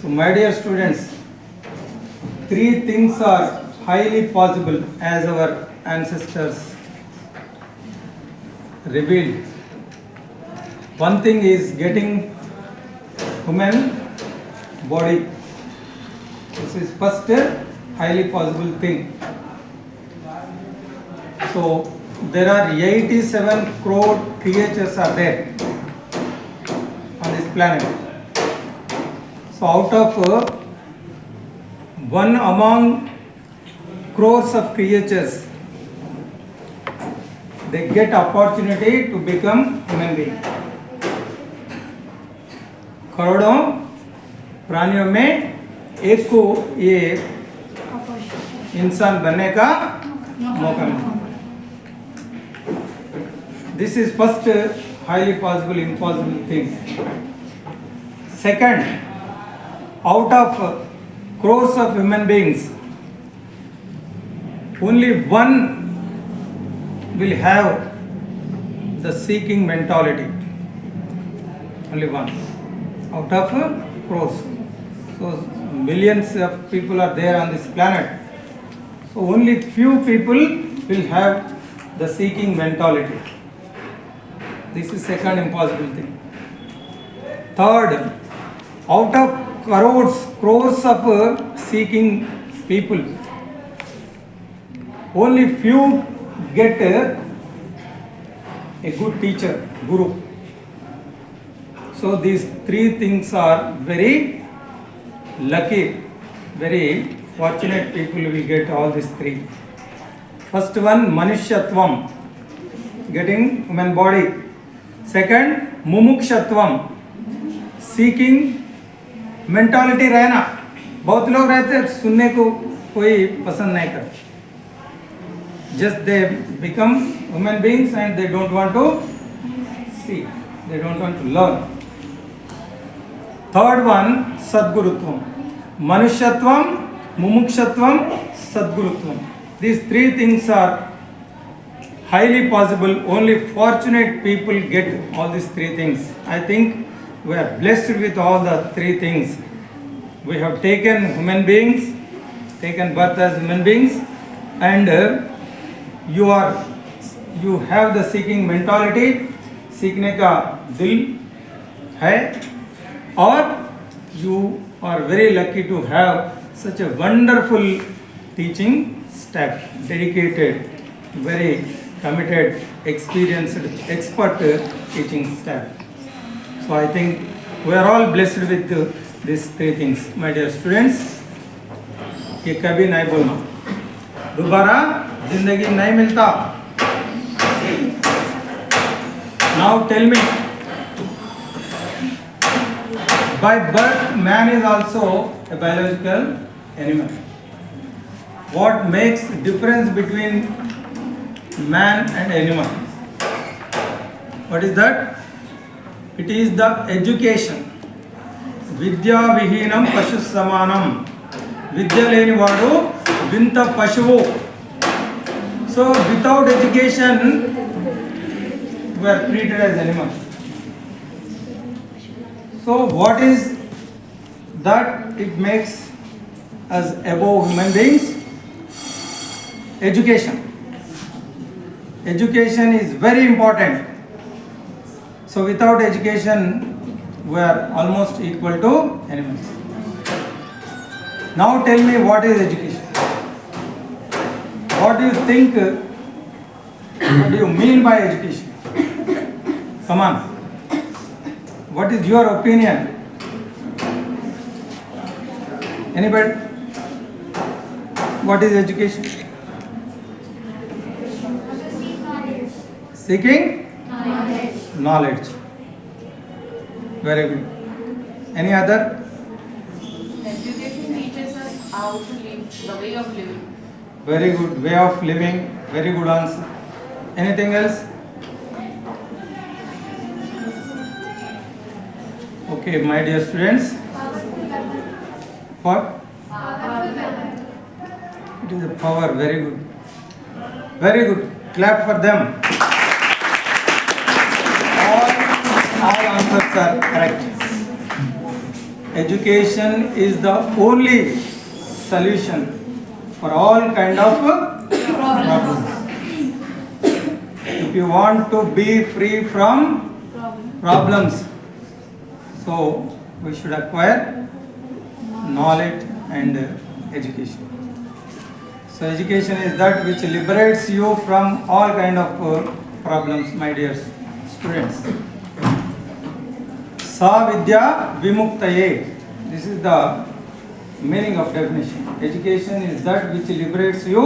So, my dear students, three things are highly possible as our ancestors revealed. One thing is getting human body. This is first highly possible thing. So there are 87 crore creatures are there on this planet. So out of one among crores of creatures, they get opportunity to become human being. करोड़ों प्राणियों में एक को ये इंसान बनने का मौका मिला. This is first highly possible impossible thing. Second, out of crores of human beings, only one will have the seeking mentality. Only one out of crores. So millions of people are there on this planet. So only few people will have the seeking mentality. This is second impossible thing. Third, out of crores of seeking people, only few get a good teacher, guru. So these three things are very lucky, very fortunate people will get all these three. First one, Manushyatvam, getting human body. Second, Mumukshatvam, seeking mentality रहना. बहुत लोग रहते हैं सुनने को कोई पसंद नहीं करते. Just they become human beings and they don't want to see, they don't want to learn. Third one, Sadgurutvam, Manushyatvam, Mumukshatvam, Sadgurutvam. These three things are highly possible. Only fortunate people get all these three things. I think we are blessed with all the three things. We have taken human beings, taken birth as human beings, and you have the seeking mentality. सीखने का दिल है, और you are very lucky to have such a wonderful teaching staff, dedicated, very committed, experienced, expert teaching staff. So I think we are all blessed with these three things. My dear students, ये कभी नहीं बोलना, दोबारा जिंदगी नहीं मिलता. Now tell me, by birth man is also a biological animal. What makes difference between man and animal? What is that? It is the education. Vidya vihinam pashu samanam. Vidya leni vadu vinta pashuvu. So without education we are treated as animals. So what is that it makes us above human beings? Education. Education is very important. So without education we are almost equal to animals. Now tell me, what is education? What do you think, what do you mean by education? Come on. What is your opinion? Anybody? What is education? Seeking knowledge. Very good. Any other? Education teaches us how to live, the way of living. Very good. Way of living. Very good answer. Anything else? Okay, my dear students. What? It is a power. Very good. Very good. Clap for them. All answers are correct. education is the only solution for all kind of problems. If you want to be free from problems, so we should acquire knowledge and education. So education is that which liberates you from all kind of problems, my dear students. Sa vidya vimuktaye. This is the meaning of definition. Education is that which liberates you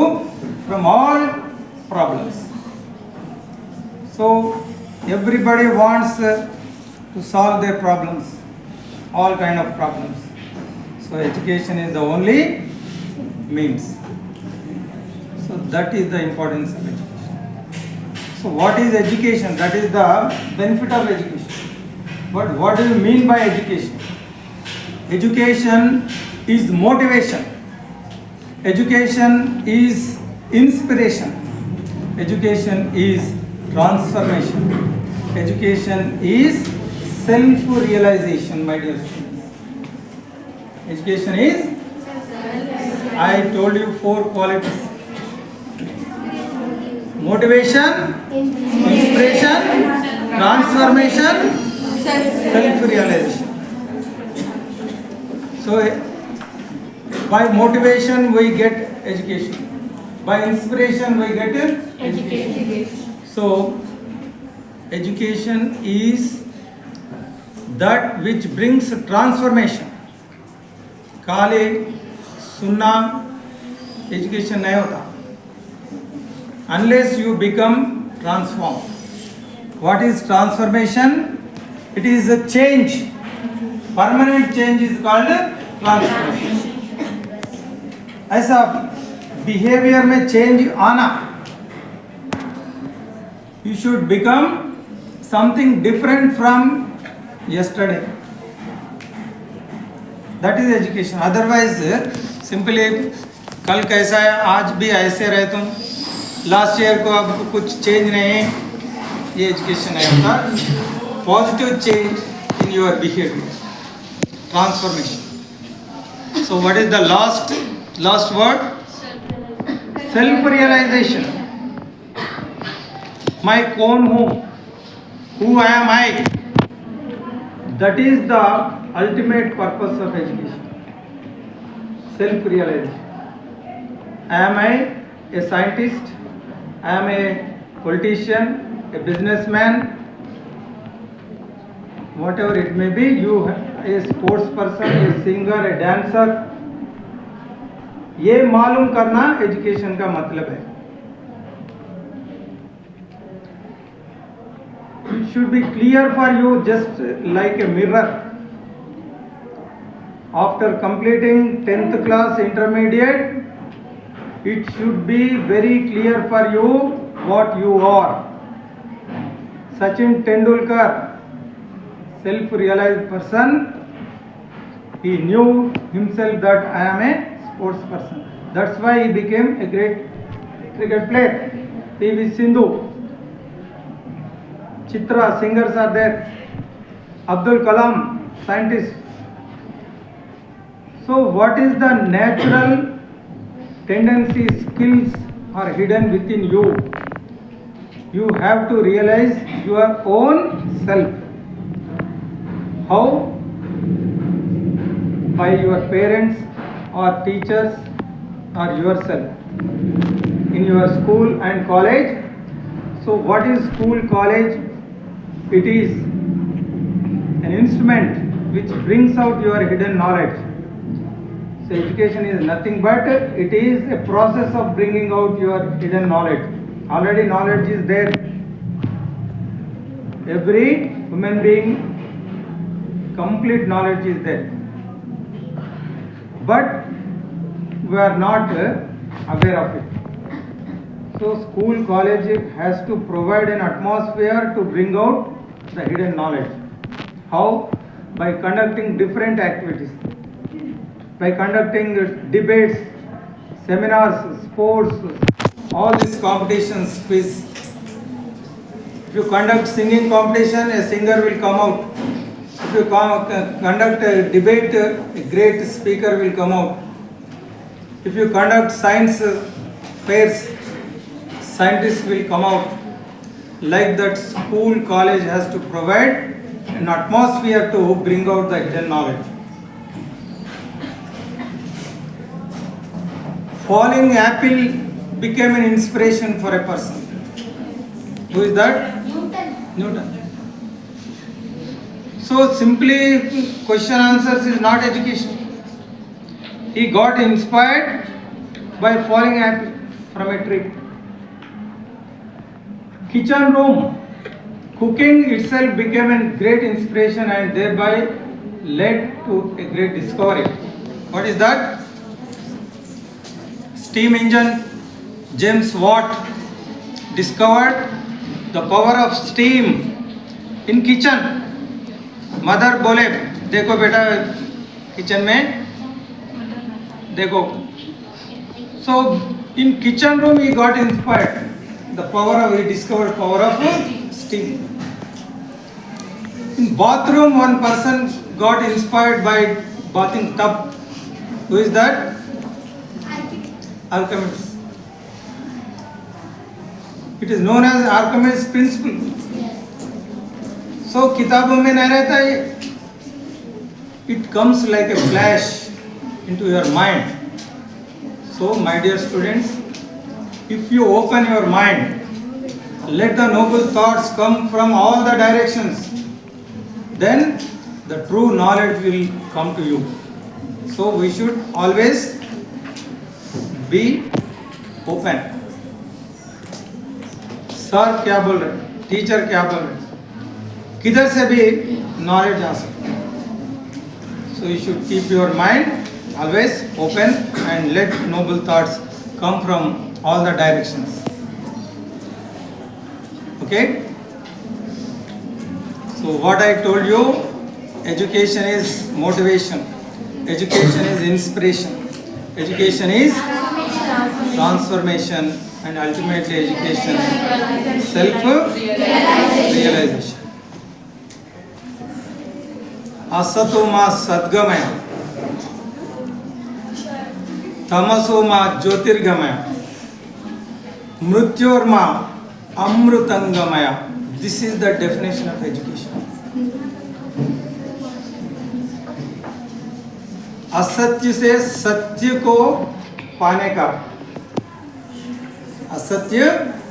from all problems. So everybody wants to solve their problems, all kind of problems. So education is the only means. So that is the importance of education. So what is education? That is the benefit of education. But what do you mean by education? Education is motivation. Education is inspiration. Education is transformation. Education is self-realization, my dear students. Education is, I told you 4 qualities. Motivation, inspiration, transformation, self-realization. So, by motivation we get education. By inspiration we get education. So, education is that which brings transformation. खाली सुनना education नहीं होता. Unless you become transformed. What is transformation? It is a change. Permanent change is called transformation. ऐसा behavior में change आना. You should become something different from yesterday. That is education. Otherwise, simply कल कैसा है आज भी ऐसे रहे तुम. लास्ट ईयर को अब कुछ चेंज नहीं है, ये एजुकेशन है आपका. Positive change in your behaviour, transformation. So what is the last word? Self realisation. मैं कौन हूँ? Who am I? That is the ultimate purpose of education. Self realization. Am I a scientist? I am a politician, a businessman, whatever it may be. You a sports person, a singer, a dancer. ये मालूम करना education का मतलब है. It should be clear for you, just like a mirror. After completing 10th class intermediate, it should be very clear for you what you are. Sachin Tendulkar, self-realized person, he knew himself that I am a sports person. That's why he became a great cricket player. P.V. Sindhu, Chitra, singers are there. Abdul Kalam, scientist. So what is the natural tendency, skills are hidden within you. You have to realize your own self. How? By your parents or teachers or yourself. In your school and college. So what is school, college? It is an instrument which brings out your hidden knowledge. So education is nothing but it is a process of bringing out your hidden knowledge. Already knowledge is there. Every human being, complete knowledge is there. But we are not aware of it. So school, college has to provide an atmosphere to bring out the hidden knowledge. How? By conducting different activities. By conducting debates, seminars, sports, all these competitions, quiz. If you conduct singing competition, a singer will come out. If you conduct a debate, a great speaker will come out. If you conduct science fairs, scientists will come out. Like that, school, college has to provide an atmosphere to bring out the hidden knowledge. Falling apple became an inspiration for a person. Who is that? Newton. So simply question answers is not education. He got inspired by falling apple from a tree. Kitchen room. Cooking itself became a great inspiration and thereby led to a great discovery. What is that? Steam engine. James Watt discovered the power of steam in kitchen. Mother बोले देखो बेटा kitchen में देखो. So in kitchen room he got inspired. He discovered power of steam. In bathroom one person got inspired by bathing tub. Who is that? Archimedes. It is known as Archimedes principle. So किताबों में नहीं रहता है. It comes like a flash into your mind. So my dear students, if you open your mind, let the noble thoughts come from all the directions, then the true knowledge will come to you. So we should always be open. Sir क्या बोल रहे, teacher क्या बोल रहे, किधर से भी knowledge आ सकता है. So you should keep your mind always open and let noble thoughts come from all the directions. Okay? So what I told you, education is motivation, education is inspiration, education is transformation, and ultimately education self-realization. असतो मा सद्गमय, तमसो मा ज्योतिर्गमय, मृत्योर्मा अमृतंगमय. This is the definition of education. असत्य से सत्य को पाने का, असत्य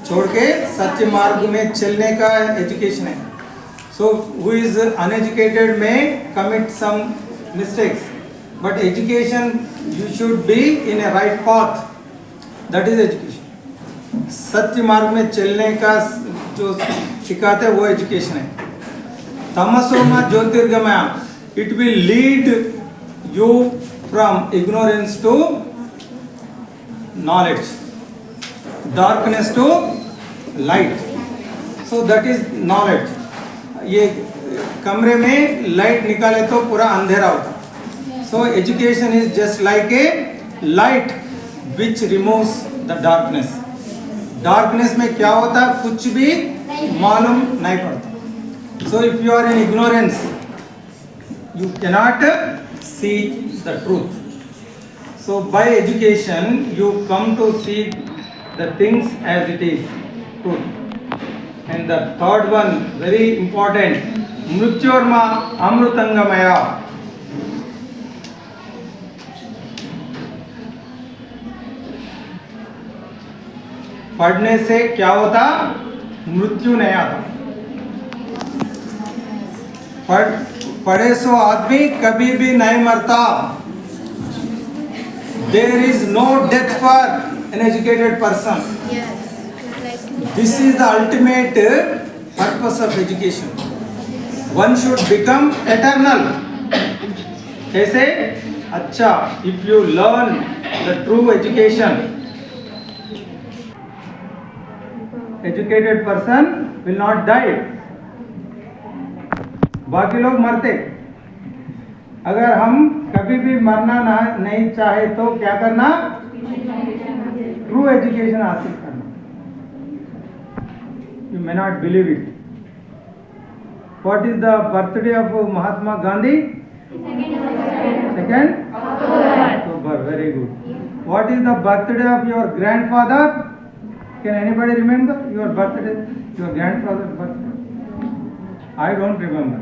छोड़ के सत्य मार्ग में चलने का एजुकेशन है. So who is uneducated may commit some mistakes, but education you should be in a right path. That is education. सत्य मार्ग में चलने का जो सिखाते हैं वो एजुकेशन है. तमसो मा ज्योतिर्गमय, it will lead you from ignorance to knowledge, darkness to light. So that is knowledge. ये कमरे में लाइट निकाले तो पूरा अंधेरा होता. So education is just like a light which removes the darkness. Darkness में क्या होता कुछ भी मालूम नहीं पड़ता. So if you are in ignorance, you cannot see the truth. So by education you come to see the things as it is, truth. And the third one, very important, mrityorma amrutangamaya. पढ़ने से क्या होता, मृत्यु नहीं आता. पढ़े सो आदमी कभी भी नहीं मरता. There is no death for an educated person. This is the ultimate purpose of education. One should become eternal. कैसे? अच्छा, if you learn the true education, educated person will not die. बाकी लोग मरते. अगर हम कभी भी मरना नहीं चाहे तो क्या करना? ट्रू एजुकेशन हासिल करना. You may not believe it. What is the birthday of Mahatma Gandhi? 2nd October. Very good. What is the birthday of your grandfather? Can anybody remember your birthday? Your grandfather's birthday? I don't remember.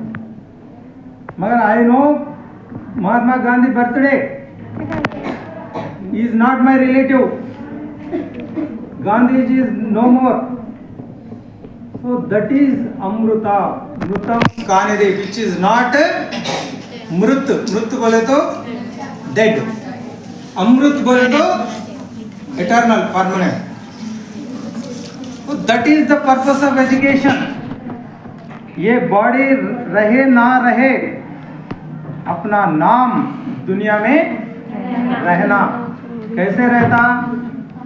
Magar I know Mahatma Gandhi birthday. He is not my relative. Gandhi is no more. So that is Amruta. Mrutam Kanide, which is not Mrut. Mrut bole to dead. Amrut bole to eternal, permanent. So that is the purpose of education. ये body रहे ना रहे, अपना नाम दुनिया में रहना. कैसे रहता?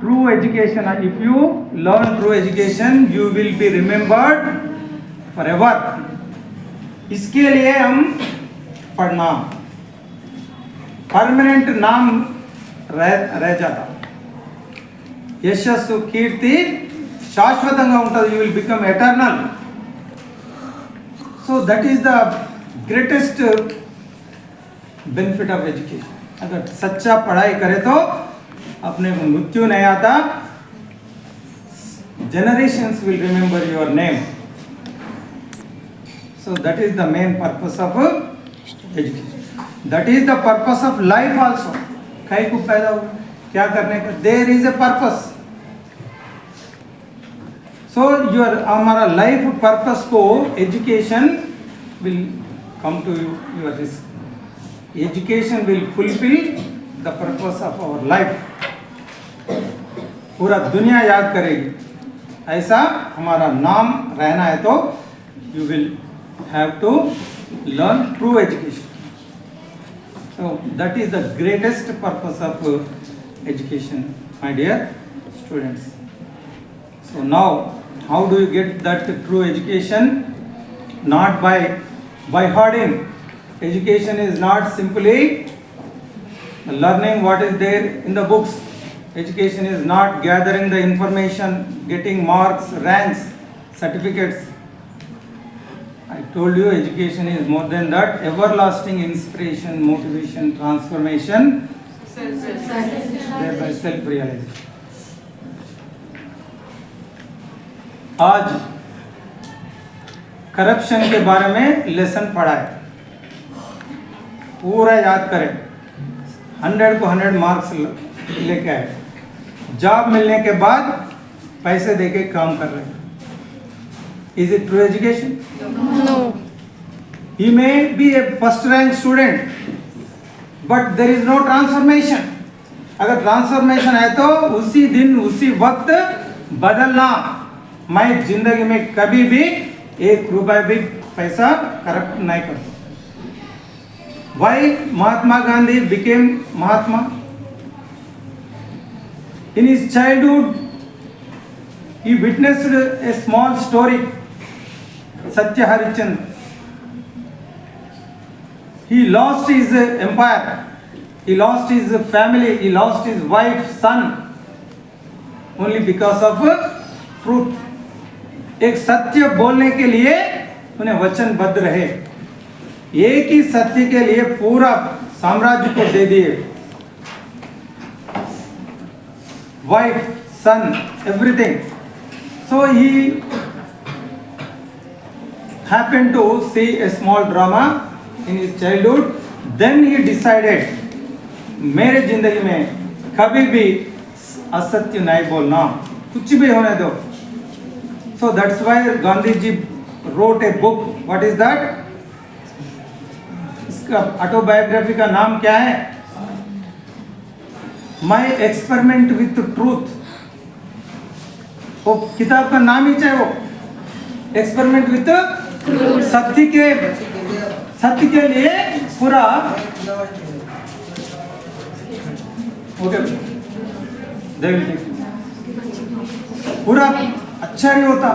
True education. If you learn true education, you will be remembered forever. इसके लिए हम पढ़ना, परमानेंट नाम रह जाता. यशस्సు కీర్తి శాశ్వతంగా ఉంటుంది. You will become eternal. So that is the greatest benefit of education. अगर सच्चा पढ़ाई करे तो अपने को मृत्यु नहीं आता. Generations will remember your name. So that is the main purpose of education. That is the purpose of life also. कहीं को पैदा हो क्या करने का? There is a purpose. So your हमारा life purpose को education will come to your risk. Education will fulfill the purpose of our life. पूरा दुनिया याद करेगी. ऐसा हमारा नाम रहना है तो you will have to learn true education. So that is the greatest purpose of education, my dear students. So now, how do you get that true education? Not by hearing. Education is not simply learning what is there in the books. Education is not gathering the information, getting marks, ranks, certificates. I told you education is more than that. Everlasting inspiration, motivation, transformation, thereby self-realization. आज corruption के बारे में lesson पढ़ा है. पूरा याद करें. 100 को 100 मार्क्स लेके आए. जॉब मिलने के बाद पैसे देके काम कर रहे हैं. Is it true education? No. He may be a first rank student, but there is no transformation. अगर ट्रांसफॉर्मेशन है तो उसी दिन उसी वक्त बदलना. मैं जिंदगी में कभी भी 1 रुपया भी पैसा करप्ट नहीं करता. Why Mahatma Gandhi became Mahatma? In his childhood, he witnessed a small story, Satya Harishchandra. He lost his empire, he lost his family, he lost his wife, son, only because of truth. एक सत्य बोलने के लिए उन्हें वचनबद्ध रहे. एक ही सत्य के लिए पूरा साम्राज्य को दे दिए. Wife, son, everything. So he happened to see a small drama in his childhood. Then he decided, मेरे जिंदगी में कभी भी असत्य नहीं बोलना, कुछ भी होने दो. So that's why Gandhi ji wrote a book. What is that? इसका ऑटोबायोग्राफी का नाम क्या है? My experiment with truth. वो किताब का नाम ही चाहे वो एक्सपेरिमेंट विथ सत्य के लिए पूरा ओके पूरा अच्छा नहीं होता.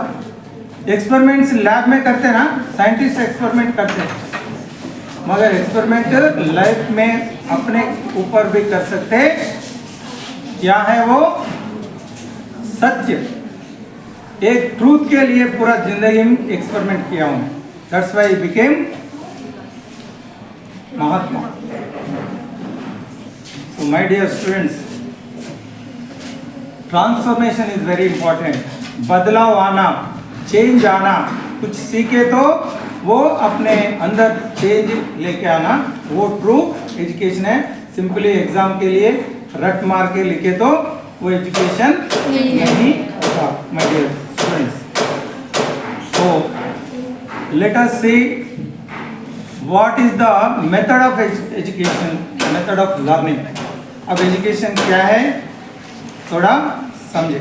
एक्सपेरिमेंट्स लैब में करते ना, साइंटिस्ट एक्सपेरिमेंट करते हैं, मगर एक्सपेरिमेंट लाइफ में अपने ऊपर भी कर सकते. क्या है वो? सत्य. एक ट्रूथ के लिए पूरा जिंदगी में एक्सपेरिमेंट किया हूँ. That's why he became Mahatma. So my dear students, transformation is very important. बदलाव आना, चेंज आना, कुछ सीखे तो वो अपने अंदर चेंज लेके आना, वो ट्रू एजुकेशन है. सिंपली एग्जाम के लिए रट मार के लिखे तो वो एजुकेशन नहीं होगा my dear students. So let us see what is the method of education, method of learning. अब एजुकेशन क्या है थोड़ा समझे.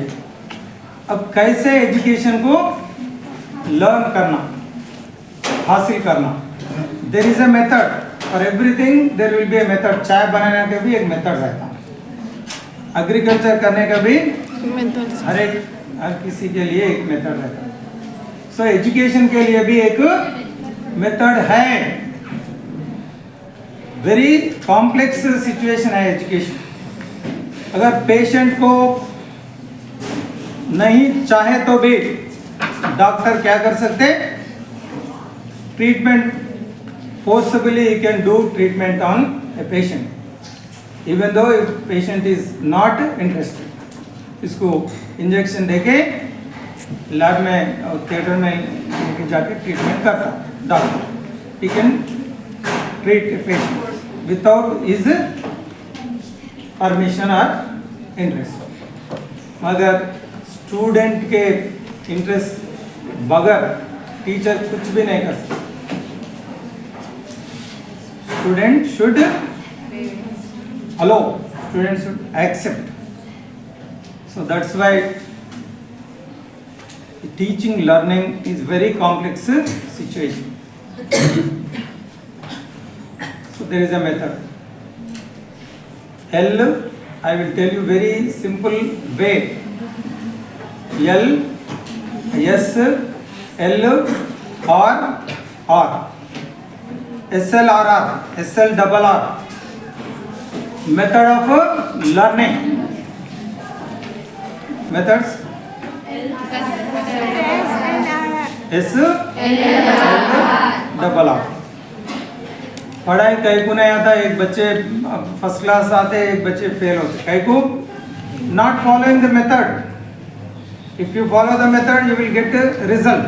अब कैसे एजुकेशन को लर्न करना, हासिल करना. There is a method for everything, there will be a method. चाय बनाने का भी एक मेथड रहता, एग्रीकल्चर करने का भी हर किसी के लिए एक मेथड रहता. सो एजुकेशन के लिए भी एक मेथड है. वेरी कॉम्प्लेक्स सिचुएशन है एजुकेशन. अगर पेशेंट को नहीं चाहे तो भी डॉक्टर क्या कर सकते, treatment forcefully he can do treatment on a patient even though patient is not interested. इसको इंजेक्शन देके लैब में और थिएटर में लेके जाके ट्रीटमेंट करता doctor. He can treat a patient without his permission और इंटरेस्ट. मगर स्टूडेंट के इंटरेस्ट बगैर टीचर कुछ भी नहीं कर सकता. Student should allow, student should accept. So that's why teaching learning is very complex situation. So there is a method. L, I will tell you very simple way. L, S, L, R, R. SLRR, SL double R. Method of learning. Methods. S, L, double R. पढ़ाई कई को नहीं आता. एक बच्चे first class आते, एक बच्चे फेल होते. कई को not following the method. If you follow the method you will get result.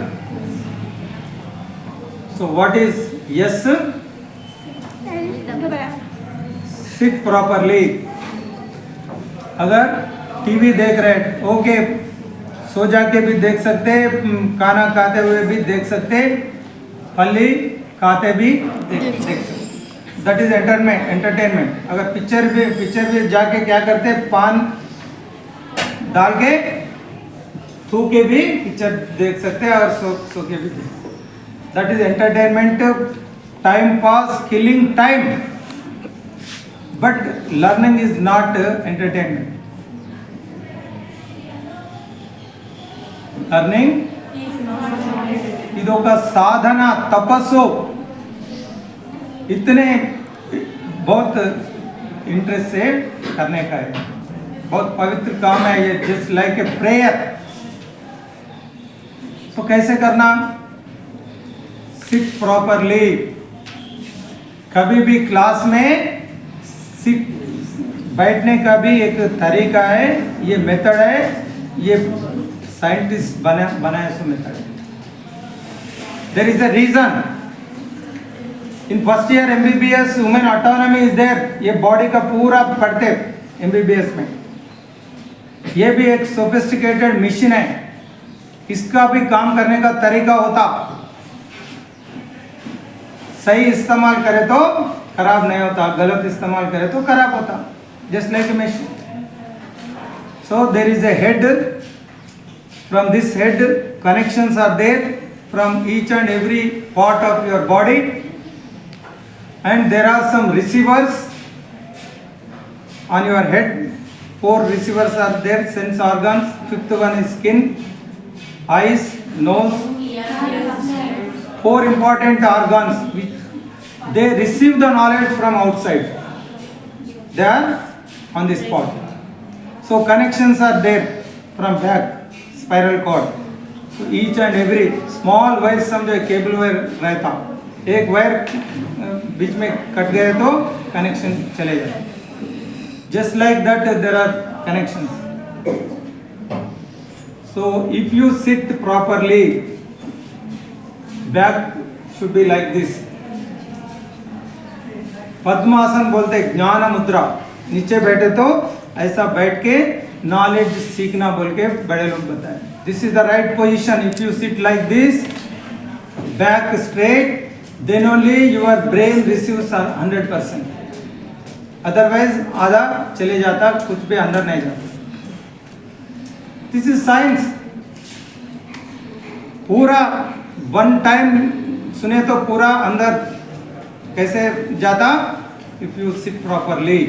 So what is yes, seat properly. अगर टीवी देख रहे ओके, सो जाके भी देख सकते, खाना खाते हुए भी देख सकते, फली खाते भी देख सकते. That is entertainment. अगर पिक्चर भी जाके क्या करते, पान डाल के थू के भी पिक्चर देख सकते हैं और सो के भी देख सकते. That is entertainment, time pass, killing time. But learning is not entertainment. Learning इदोका साधना, तपस्सु. इतने बहुत इंटरेस्ट से करने का है, बहुत पवित्र काम है ये. Just like a prayer. So कैसे करना, सिट प्रॉपरली. कभी भी क्लास में सिट बैठने का भी एक तरीका है, ये मेथड है, ये साइंटिस्ट बनाया सो मेथड है. There is a reason. In first year MBBS women autonomy is there. ये बॉडी का पूरा पढ़ते MBBS में. ये भी एक सोफिस्टिकेटेड मशीन है. इसका भी काम करने का तरीका होता. सही इस्तेमाल करे तो खराब नहीं होता, गलत इस्तेमाल करे तो खराब होता. Just like a machine. So there is a head. From this head connections are there from each and every part of your body. And there are some receivers on your head. 4 receivers are there, sense organs. 5th one is skin, eyes, nose. 4 important organs which they receive the knowledge from outside. They are on the spot. So connections are there from back, spiral cord. तो each and every small wire समझो cable wire रहता, एक wire बीच में cut गए तो connection चले जाए. Just like that there are connections. So if you sit properly, back should be like this. पद्मासन बोलते हैं, ज्ञान मुद्रा. नीचे बैठे तो ऐसा बैठ के नॉलेज सीखना बोल के बड़े लोग बताए. This is the right position. If you sit like this, back straight, then only your brain receives 100%. Otherwise आधा चले जाता, कुछ भी अंदर नहीं जाता. This is science. पूरा वन टाइम सुने तो पूरा अंदर कैसे जाता? If you sit properly.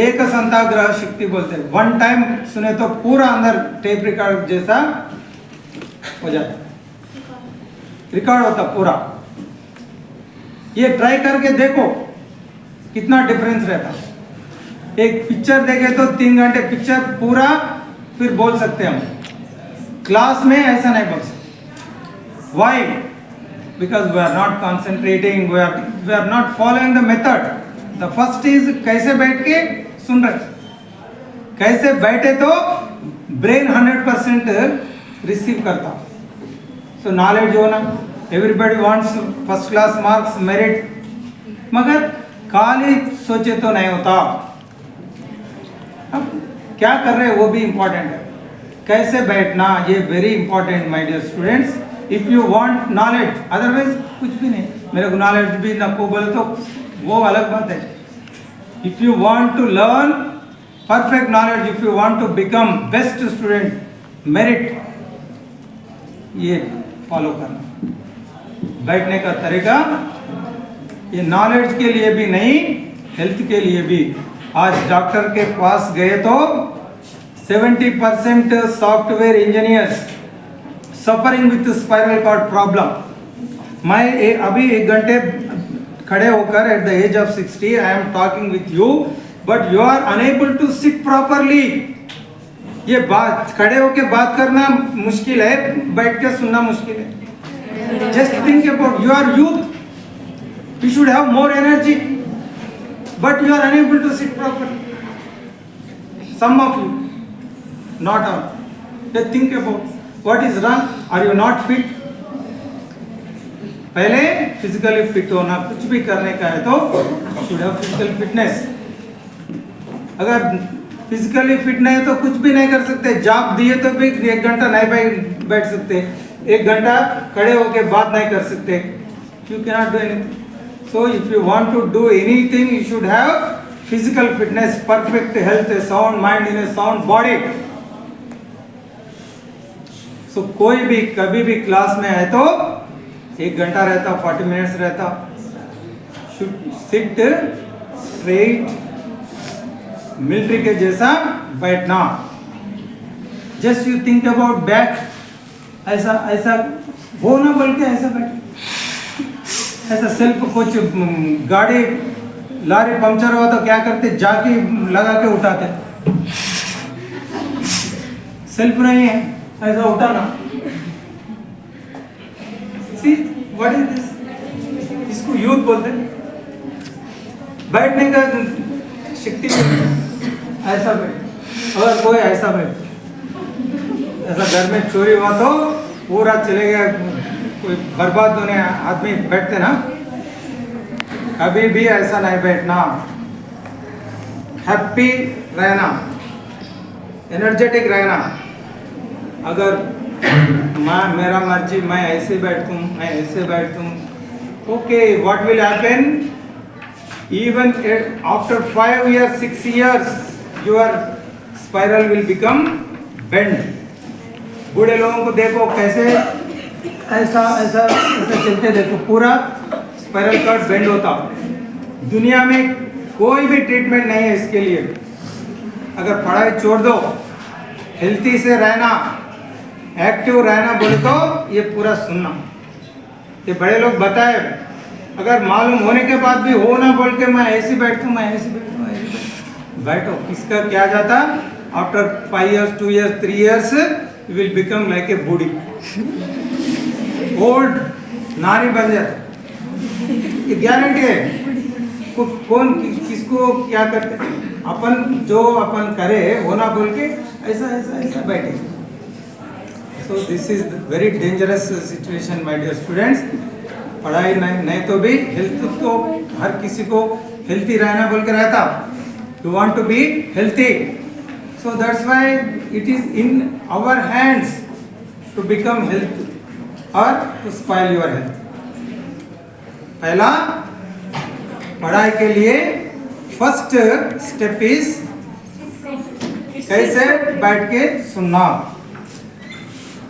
एक संताग्रह शक्ति बोलते हैं. वन टाइम सुने तो पूरा अंदर टेप रिकॉर्ड जैसा हो जाता, रिकॉर्ड होता पूरा. ये ट्राई करके देखो कितना डिफरेंस रहता. एक पिक्चर देखे तो 3 घंटे पिक्चर पूरा फिर बोल सकते हम. क्लास में ऐसा नहीं बोल सकते. Why? Because we are not concentrating, we are not following the method. The first is कैसे बैठ के सुन रहे, कैसे बैठे तो ब्रेन 100% रिसीव करता. So knowledge होना, everybody wants first class marks, merit, मगर खाली सोचे तो नहीं होता. अब क्या कर रहे हैं वो भी इम्पोर्टेंट है. कैसे बैठना ये very important my dear students. If you want knowledge, otherwise कुछ भी नहीं. मेरे को नॉलेज भी ना को बोले तो वो अलग बात है. If you want to learn perfect knowledge, if you want to become best student, merit, ये फॉलो करना. बैठने का तरीका ये नॉलेज के लिए भी नहीं, हेल्थ के लिए भी. आज डॉक्टर के पास गए तो 70% software engineers suffering with spiral cord problem. मैं अभी 1 घंटे खड़े होकर at the age of 60 I am talking with you, but you are unable to sit properly. ये बात खड़े होके बात करना मुश्किल है, बैठ के सुनना मुश्किल है. Just think about you are youth, you should have more energy, but you are unable to sit properly. Some of you, not all. Just think about what is wrong. Are you not fit? पहले physically fit होना. कुछ भी करने का है तो should have physical fitness. अगर physically fit नहीं है तो कुछ भी नहीं कर सकते. जॉब दिए तो भी 1 घंटा नहीं बैठ सकते, 1 घंटा खड़े होके बात नहीं कर सकते. You can not do anything. So if you want to do anything, you should have physical fitness, perfect health, a sound mind in a sound body. So कोई भी कभी भी क्लास में है तो 1 घंटा रहता, 40 मिनट्स रहता. शुड सिट स्ट्रेट, मिलिट्री के जैसा बैठना. Just you think about back. ऐसा ऐसा वो ना बोल के ऐसा बैठ. ऐसा सेल्फ कुछ गाड़ी लारी पंक्चर हुआ तो क्या करते, जाके लगा के उठाते. सेल्फ नहीं है, ऐसा उठाना. See what is this? इसको यूथ बोलते हैं. बैठने का शक्ति ऐसा बैठ. अगर कोई ऐसा बैठ, ऐसा घर में चोरी हुआ तो पूरा चले गया, कोई बर्बाद होने आदमी बैठते ना. कभी भी ऐसा नहीं बैठना. हैप्पी रहना, एनर्जेटिक रहना. अगर मेरा मर्जी, मैं ऐसे बैठूं, मैं ऐसे बैठूं, okay, what will happen? Even after 5 years, 6 years, your spiral will become bend. बूढ़े लोगों को देखो कैसे ऐसा ऐसा ऐसा चलते, देखो पूरा स्पाइरल कॉर्ड बेंड होता. दुनिया में कोई भी ट्रीटमेंट नहीं है इसके लिए. अगर पढ़ाई छोड़ दो, हेल्थी से रहना, एक्टिव रहना बोले तो ये पूरा सुनना. ये बड़े लोग बताए. अगर मालूम होने के बाद भी हो ना बोल के मैं ऐसे बैठूं, मैं ऐसे बैठूं, ऐसे बैठो. किसका क्या जाता? After 5 years, 2 years, 3 years you will become like a booty. Old नारी बन जाते, ये गारंटी है। कौन किसको क्या करते, अपन जो अपन करे वो ना बोल के ऐसा ऐसा ऐसा बैठे। So this is very dangerous situation my dear students। पढ़ाई नहीं तो भी हेल्थ तो हर किसी को हेल्थी रहना बोल के रहता, you want to be healthy, so that's why it is in our hands to become healthy or to spoil your health। पहला पढ़ाई के लिए फर्स्ट स्टेप इज कैसे बैठ के सुनना।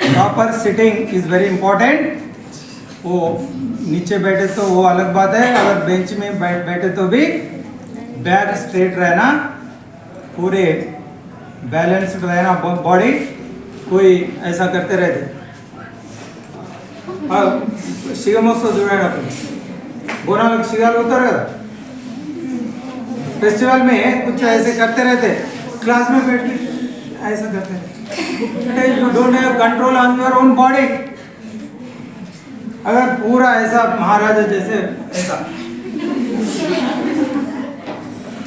Proper sitting is very important. वो नीचे बैठे तो वो अलग बात है, अगर बेंच में बैठे तो भी बैक स्ट्रेट रहना, पूरे बैलेंस्ड रहना बॉडी, कोई ऐसा करते रहते। शिगमोत्सव जुड़ा बोना लोग शिगाल उतर फेस्टिवल में कुछ ऐसे करते रहते, क्लास में बैठ के ऐसा करते रहते। You don't have control on your own body. अगर पूरा ऐसा महाराजा जैसे ऐसा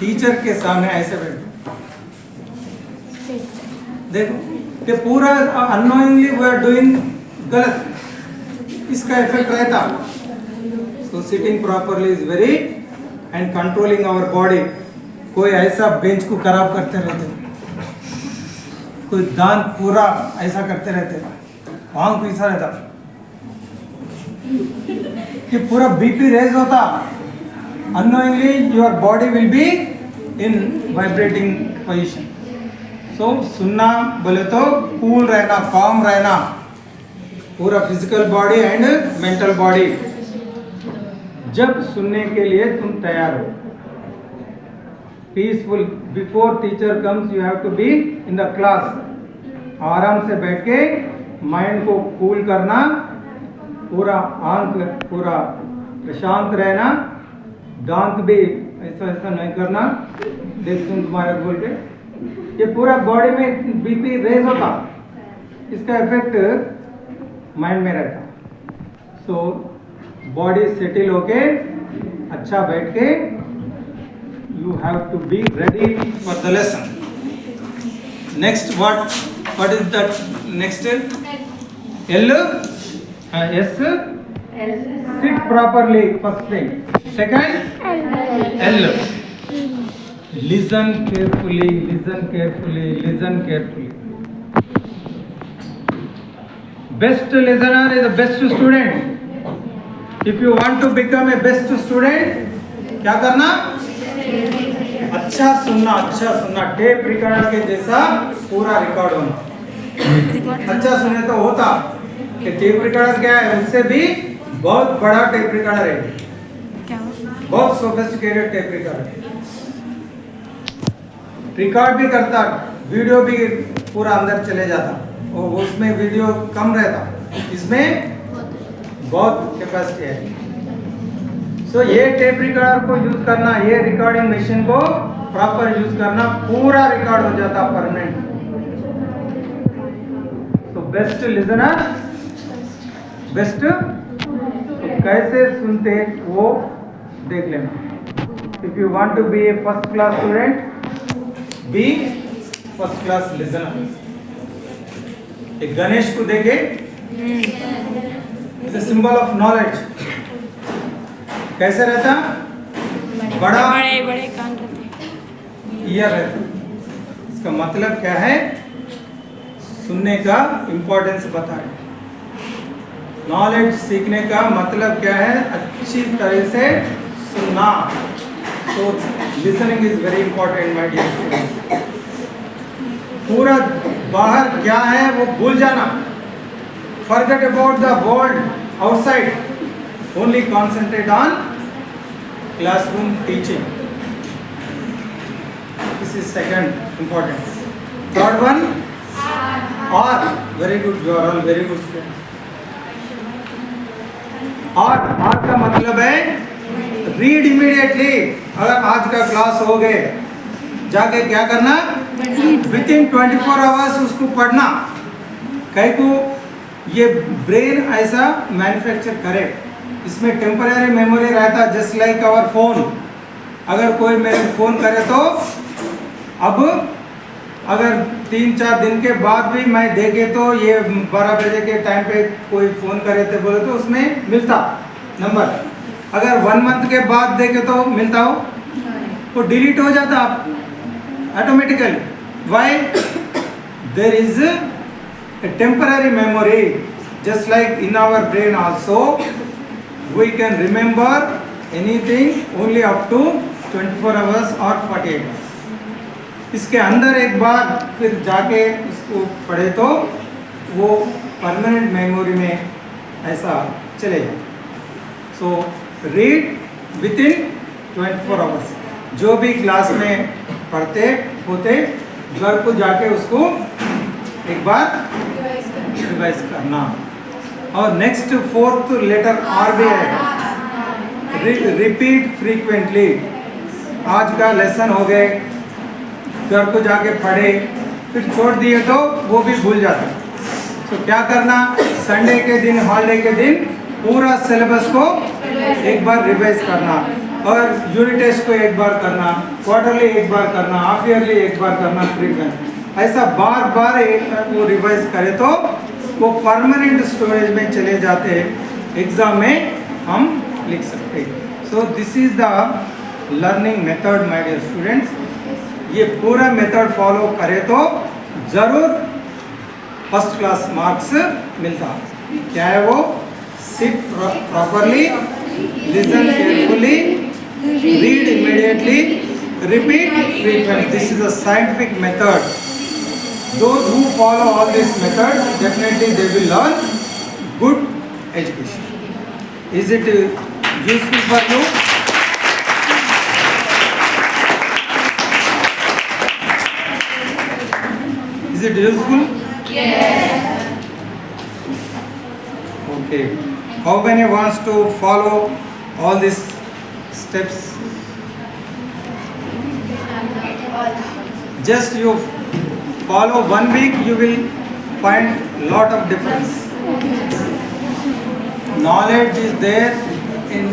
टीचर के सामने ऐसे बैठ देखो, ये पूरा अननोइंगली वी आर डूइंग गलत, इसका इफेक्ट रहता। So sitting properly is very and controlling our body. कोई ऐसा बेंच को खराब करते रहते, कोई दांत पूरा ऐसा करते रहते, आंख ऐसा रहता कि पूरा बीपी रेज होता। Unknowingly your body will be in vibrating position. So सुनना बोले तो कूल रहना, काम रहना, पूरा physical body and mental body. जब सुनने के लिए तुम तैयार हो, peaceful, before teacher comes you have to be in the class. आराम से बैठ के माइंड को कूल करना, पूरा आंख पूरा प्रशांत रहना, दांत भी ऐसा ऐसा नहीं करना, देख तुम तुम्हारे बोल के ये पूरा बॉडी में बीपी रेज होता, इसका इफेक्ट माइंड में रहता। सो बॉडी सेटल होके अच्छा बैठ के you have to be ready for the lesson. Next what is that next L S sit properly first thing. Second L listen carefully, listen carefully, listen carefully। Best listener is the best student। If you want to become a best student, क्या करना? अच्छा सुनना, tape recorder के जैसा पूरा record होना। अच्छा सुने तो होता कि टेप रिकॉर्डर क्या है, उससे भी बहुत बड़ा टेप रिकॉर्डर है, बहुत सोफिस्टिकेटेड टेप रिकॉर्डर है। रिकॉर्ड भी करता, वीडियो भी पूरा अंदर चले जाता, और उसमें वीडियो कम रहता, इसमें बहुत कैपेसिटी है। सो ये टेप रिकॉर्डर को यूज करना, ये रिकॉर्डिंग मशीन को प्रॉपर यूज करना, पूरा रिकॉर्ड हो जाता परमानेंट। तो बेस्ट लिसनर, बेस्ट तो कैसे सुनते वो देख लेना। If you want to be a first class student, be first class listener. एक गणेश को देखे, it's a symbol of knowledge. कैसे रहता? बड़ा बड़े कान रहते, ईयर रहता। इसका मतलब क्या है? सुनने का इंपॉर्टेंस बताए। नॉलेज सीखने का मतलब क्या है? अच्छी तरह से सुनना। तो listening is very important my dear student. पूरा बाहर क्या है वो भूल जाना, forget about the world outside, only concentrate on classroom teaching. This is second importance. Third one, और very good, you are all very good student. और का मतलब है रीड इमीडिएटली। अगर आज का क्लास हो गए, जाके क्या करना? विद इन 24 आवर्स उसको पढ़ना। कई को ये ब्रेन ऐसा मैन्युफैक्चर करे, इसमें टेम्पररी मेमोरी रहता जस्ट लाइक आवर फोन। अगर कोई मेरे फ़ोन करे तो अब अगर 3-4 दिन के बाद भी मैं देखे तो ये 12 बजे के टाइम पे कोई फ़ोन करे थे बोले तो उसमें मिलता नंबर। अगर 1 मंथ के बाद देखे तो मिलता हो, वो डिलीट हो जाता automatically. Why? There is a temporary memory just like in our brain also we can remember anything only up to 24 hours और 48 आवर्स। इसके अंदर एक बार फिर जाके इसको पढ़े तो वो परमानेंट मेमोरी में ऐसा चले जाए। So read with in 24 hours. जो भी क्लास में पढ़ते होते घर को जाके उसको एक बार रिवाइज करना। और नेक्स्ट 4th लेटर आर भी है, रिपीट फ्रीक्वेंटली। आज का लेसन हो गए, घर को जाके पढ़े, फिर छोड़ दिए तो वो भी भूल जाते। तो क्या करना, संडे के दिन, हॉलीडे के दिन पूरा सिलेबस को एक बार रिवाइज करना, और यूनिट टेस्ट को एक बार करना, क्वार्टरली एक बार करना, हाफ ईयरली एक बार करना, फ्रीक्वेंट ऐसा बार बार वो रिवाइज करे तो वो परमानेंट स्टोरेज में चले जाते, एग्जाम में हम लिख सकते। So this is the learning method my dear students. ये पूरा मेथड फॉलो करे तो जरूर फर्स्ट क्लास मार्क्स मिलता। क्या है वो? Seat properly, listen carefully, read immediately, repeat frequently. This is a scientific method. Those who follow all these methods definitely they will learn good education. Is it useful for you? Is it useful? Yes. Okay. How many wants to follow all these steps? Just you follow 1 week, you will find lot of difference. Knowledge is there in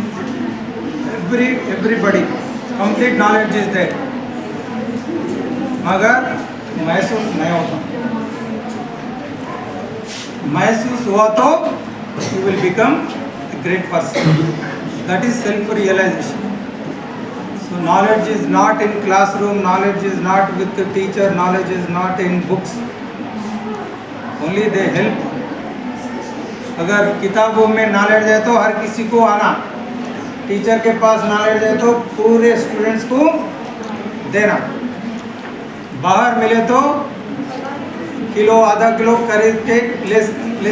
everybody. Complete knowledge is there. मगर महसूस नहीं होता। महसूस हुआ तो you will become a great person. That is self-realization. So knowledge is not in classroom, knowledge is not with the teacher, knowledge is not in books. Only they help. अगर किताबों में नॉलेज है तो हर किसी को आना, टीचर के पास knowledge है तो पूरे स्टूडेंट्स को देना। बाहर मिले तो किलो आधा किलो खरीद के ले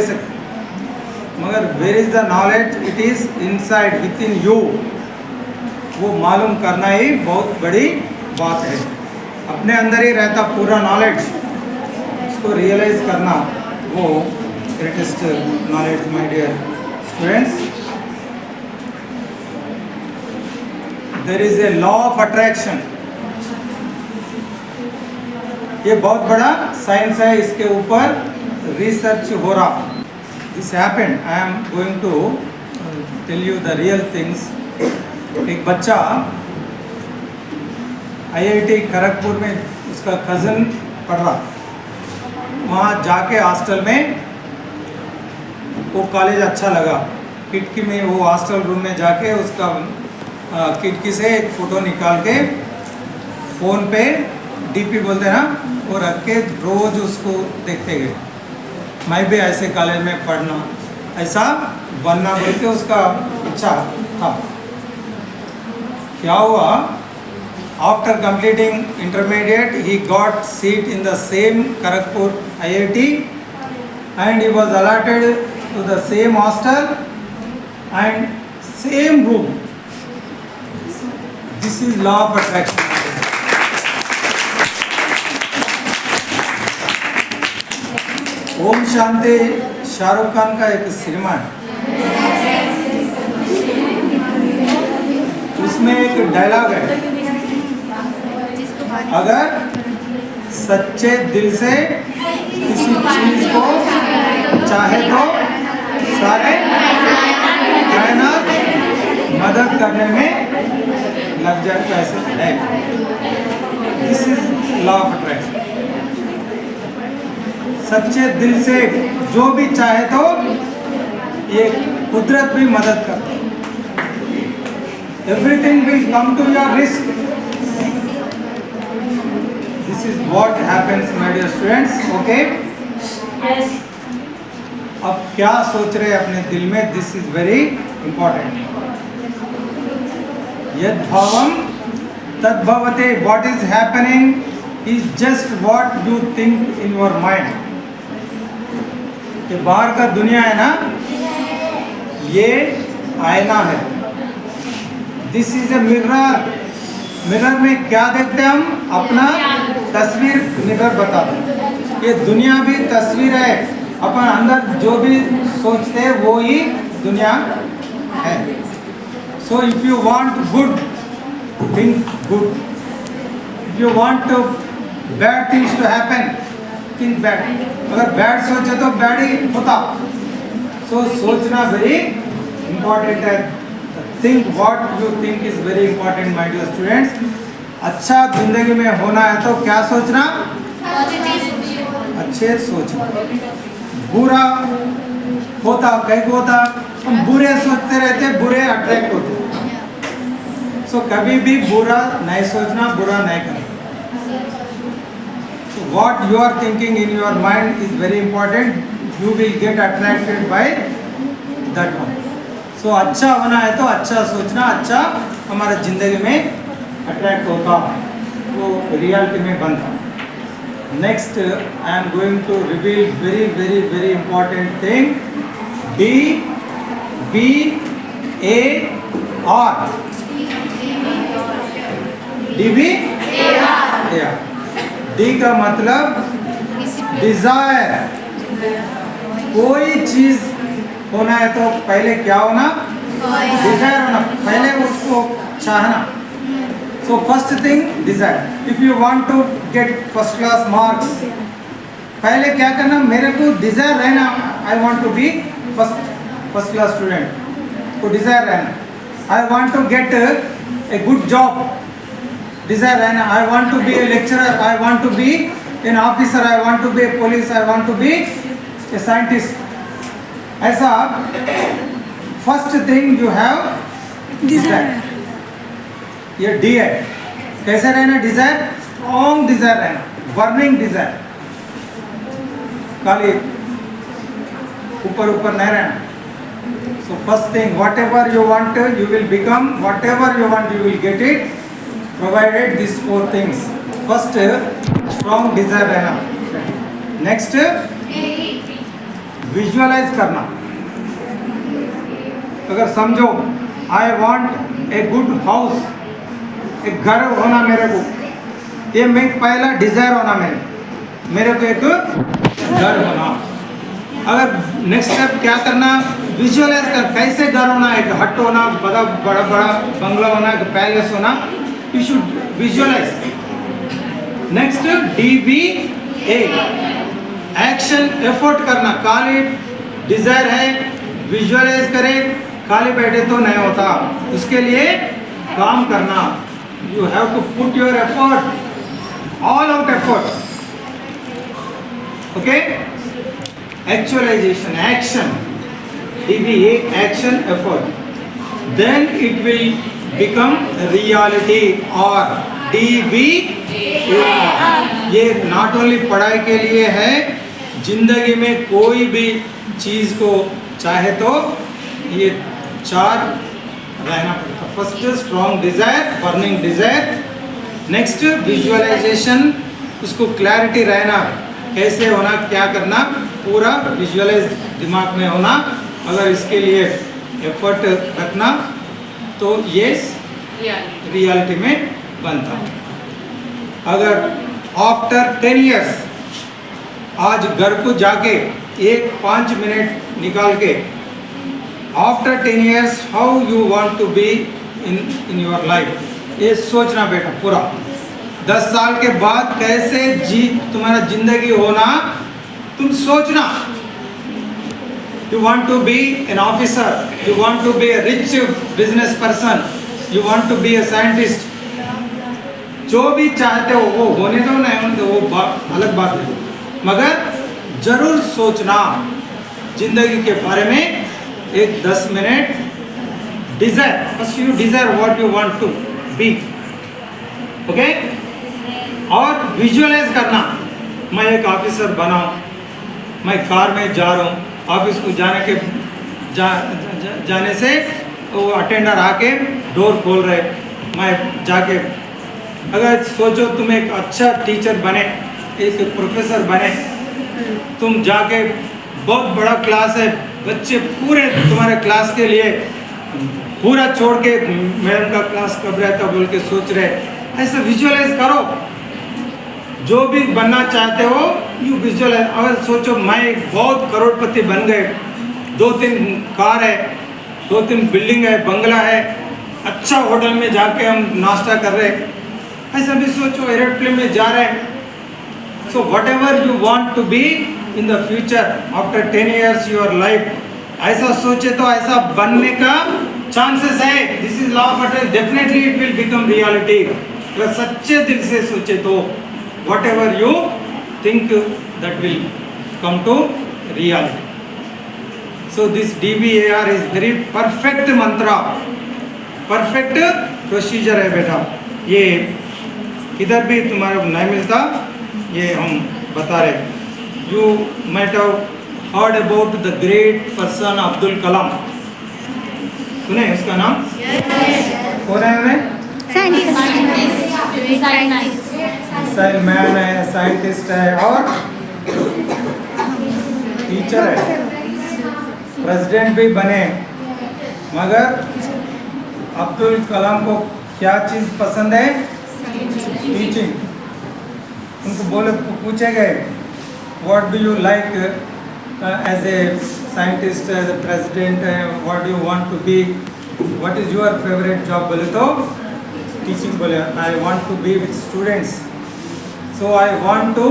सकते, मगर where is the knowledge, it is inside within you. वो मालूम करना ही बहुत बड़ी बात है। अपने अंदर ही रहता पूरा नॉलेज, उसको रियलाइज करना वो greatest knowledge my dear students. There is a law of attraction. ये बहुत बड़ा साइंस है, इसके ऊपर रिसर्च हो रहा। This happened, I am going to tell you the real things. एक बच्चा IIT खड़गपुर में उसका कज़न पढ़ रहा, वहाँ जाके हॉस्टल में वो कॉलेज अच्छा लगा। खिड़की में वो हॉस्टल रूम में जाके उसका खिड़की से एक फ़ोटो निकाल के फ़ोन पे DP बोलते हैं ना, वो रख के रोज़ उसको देखते गए। मैं भी ऐसे कॉलेज में पढ़ना, ऐसा बनना बोल के उसका इच्छा था। क्या हुआ, after completing intermediate he got seat in the same Kharagpur IIT and he was allotted to the same hostel and same room. This is law of attraction. Om Shanti Shahrukh Khan का एक सिनेमा है, उसमें एक डायलॉग है, अगर सच्चे दिल से किसी चीज को चाहे तो सारे कायनात मदद करने में लग जाए तो ऐसे है। This is law of attraction. सच्चे दिल से जो भी चाहे तो ये कुदरत भी मदद करती है। Everything will come to your risk. This is what happens my dear students. Okay, अब क्या सोच रहे हैं अपने दिल में, दिस इज वेरी इंपॉर्टेंट। यद भावम तद भवते। What is happening is just what you think in your mind. ये बाहर का दुनिया है ना, ये आईना है। This is a mirror. Mirror में क्या देखते हैं हम? अपना तस्वीर मिरर बताते हैं। ये दुनिया भी तस्वीर है। अपन अंदर जो भी सोचते हैं वो ही दुनिया है। So if you want good, think good. If you want bad things to happen, think bad. अगर बैड सोचे तो बैड ही होता। सो सोचना वेरी इंपॉर्टेंट है। Think what you think is very important my dear students. अच्छा जिंदगी में होना है तो क्या सोचना? अच्छे सोचना। बुरा होता कहीं को होता, हम बुरे सोचते रहते, बुरे अट्रैक्ट होते। सो कभी भी बुरा नहीं सोचना, बुरा नहीं करना। So what you are thinking in your mind is very important. You will get attracted by that one. So अच्छा होना है तो अच्छा सोचना, अच्छा हमारा जिंदगी में अट्रैक्ट होता, वो रियलिटी में बनता। Next, I am going to reveal very important thing. D B A R. D B A R. D का मतलब डिजायर। कोई चीज होना है तो पहले क्या होना? डिजायर होना, पहले उसको चाहना। So first thing desire. If you want to get first class marks, पहले क्या करना? मेरे को डिजायर रहना, I want to be first class student को डिजायर रहना। I want to get a good job, desire रहना। I want to be a lecturer, I want to be an officer, I want to be a police, I want to be a scientist. ऐसा first thing you have Dzire. ये D है। कैसे रहना? Dzire, strong Dzire रहना, burning desire. खाली ऊपर नहीं रहना। सो first thing, what ever you want you will become, what ever you want you will get it, provided these four things. First, strong desire रहना। Next, visualize करना। अगर समझो I want a good house, एक घर होना मेरे को, ये मैं पहला डिजायर होना मेरे को एक घर होना। अगर नेक्स्ट स्टेप क्या करना? विजुअलाइज कर, कैसे घर होना, एक हट होना, बड़ा बंगला होना, एक पैलेस होना। You should visualize. Next, DBA, action, effort करना। खाली डिजायर है, विजुअलाइज करें, खाली बैठे तो नहीं होता, उसके लिए काम करना। You have to put your effort, all out effort. Okay? Actualization, action. DBA, action, effort. Then it will become reality or DBAR. ये नॉट ओनली पढ़ाई के लिए है, जिंदगी में कोई भी चीज को चाहे तो ये चार रहना पड़ता। First strong desire, burning desire. Next visualisation, उसको क्लैरिटी रहना, कैसे होना, क्या करना, पूरा विजुअलाइज दिमाग में होना। अगर इसके लिए एफर्ट रखना तो ये रियलिटी में बनता। अगर आफ्टर 10 years आज घर को जाके 5 मिनट निकाल के after 10 years how you want to be in your life, ये सोचना बेटा। पूरा 10 साल के बाद कैसे तुम्हारा जिंदगी होना, तुम सोचना। you want to be an officer, you want to be a rich business person, you want to be a scientist, जो भी चाहते हो वो होने दो, नहीं होने दो वो अलग बात है, मगर जरूर सोचना जिंदगी के बारे में एक 10 minute desire, first you desire what you want to be, okay, और विजुअलाइज करना, मैं एक ऑफिसर बना, मैं कार में जा रहा हूँ, ऑफिस को जाने से वो अटेंडर आके डोर खोल रहे, मैं जाके, अगर सोचो तुम एक अच्छा टीचर बने, एक प्रोफेसर बने, तुम जाके बहुत बड़ा क्लास है, बच्चे पूरे तुम्हारे क्लास के लिए पूरा छोड़ के मैडम का क्लास कब रहता बोल के सोच रहे, ऐसा विजुअलाइज करो, जो भी बनना चाहते हो यू विजुअलाइज। अगर सोचो मैं एक बहुत करोड़पति बन गए, 2-3 कार है, 2-3 बिल्डिंग है, बंगला है, अच्छा होटल में जाके हम नाश्ता कर रहे, ऐसा भी सोचो, एरोप्लेन में जा रहे, so whatever you want to be in the future after 10 years your life, ऐसा सोचे तो ऐसा बनने का चांसेस है, this is law of attraction, definitely it will become reality, अगर सच्चे दिल से सोचे तो whatever you think that will come to reality. So this DBAR is very perfect mantra, perfect procedure है बेटा, ये किधर भी तुम्हारा नहीं मिलता, ये हम बता रहे। You might have heard about the great person Abdul Kalam, सुने उसका नाम? कौन है उन्हें? मिसाइल मैन है, साइंटिस्ट है और टीचर है, प्रेसिडेंट भी बने, मगर अब्दुल कलाम को क्या चीज़ पसंद है? टीचिंग। उनको बोले, पूछे गए what do you like as a scientist, as a president, what do you want to be, what is your favourite job, बोले तो टीचिंग बोले, I want to be with students, so I want to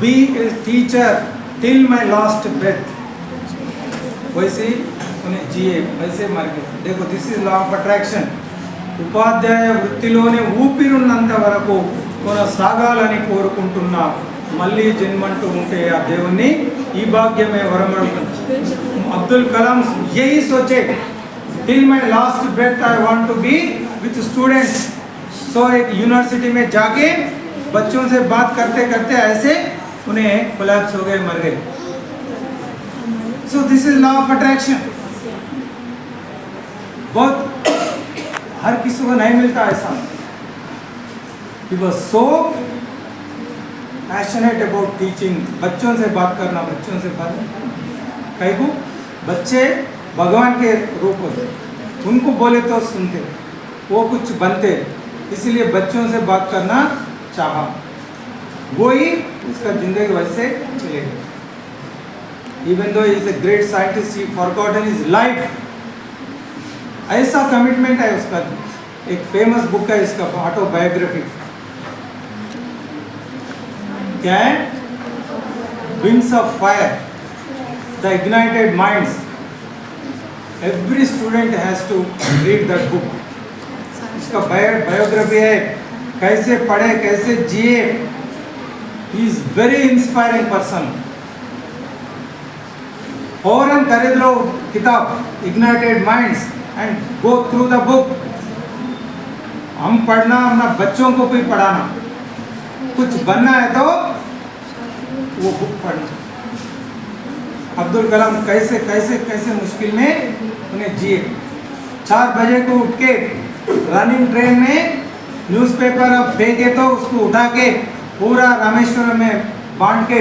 be a teacher till my last breath, वैसे उन्हें जिए, वैसे मर गए। देखो this is law of attraction, ఉపాధ్యాయ వృత్తిలోనే ఊపిరున్నంత వరకు కొనసాగాలని కోరుకుంటున్నా, మళ్ళీ జన్మంటూ ఉంటే ఆ దేవుణ్ణి ఈ భాగ్యమే వరమడుతుంది। అబ్దుల్ కలాం यही सोचे, till my last breath I want to be with students, सो एक यूनिवर्सिटी में जाके बच्चों से बात करते करते ऐसे उन्हें कोलैप्स हो गए, मर गए। सो this is law of attraction, बहुत हर किसी को नहीं मिलता ऐसा। He was so passionate about teaching, बच्चों से बात करना, बच्चों से बात, कई को बच्चे भगवान के रूप होते, उनको बोले तो सुनते, वो कुछ बनते, इसलिए बच्चों से बात करना चाहा, वो ही उसका जिंदगी वैसे चलेगा। Even though is a great scientist, he forgotten his life, ऐसा कमिटमेंट है उसका। एक फेमस बुक है इसका, ऑटोबायोग्राफी, क्या है? Wings of fire, the ignited minds, every student has to read that book. इसका बायोग्राफी है, कैसे पढ़े, कैसे जिए, he is very inspiring person. फौरन खरीद लो किताब ignited minds and go through the book. हम पढ़ना, अपना बच्चों को भी पढ़ाना, कुछ बनना है तो वो बुक पढ़ना। अब्दुल कलाम कैसे कैसे कैसे मुश्किल में उन्हें जिए, 4 बजे को उठ के रनिंग ट्रेन में न्यूज़पेपर अब फेंके तो उसको उठा के पूरा रामेश्वरम में बांट के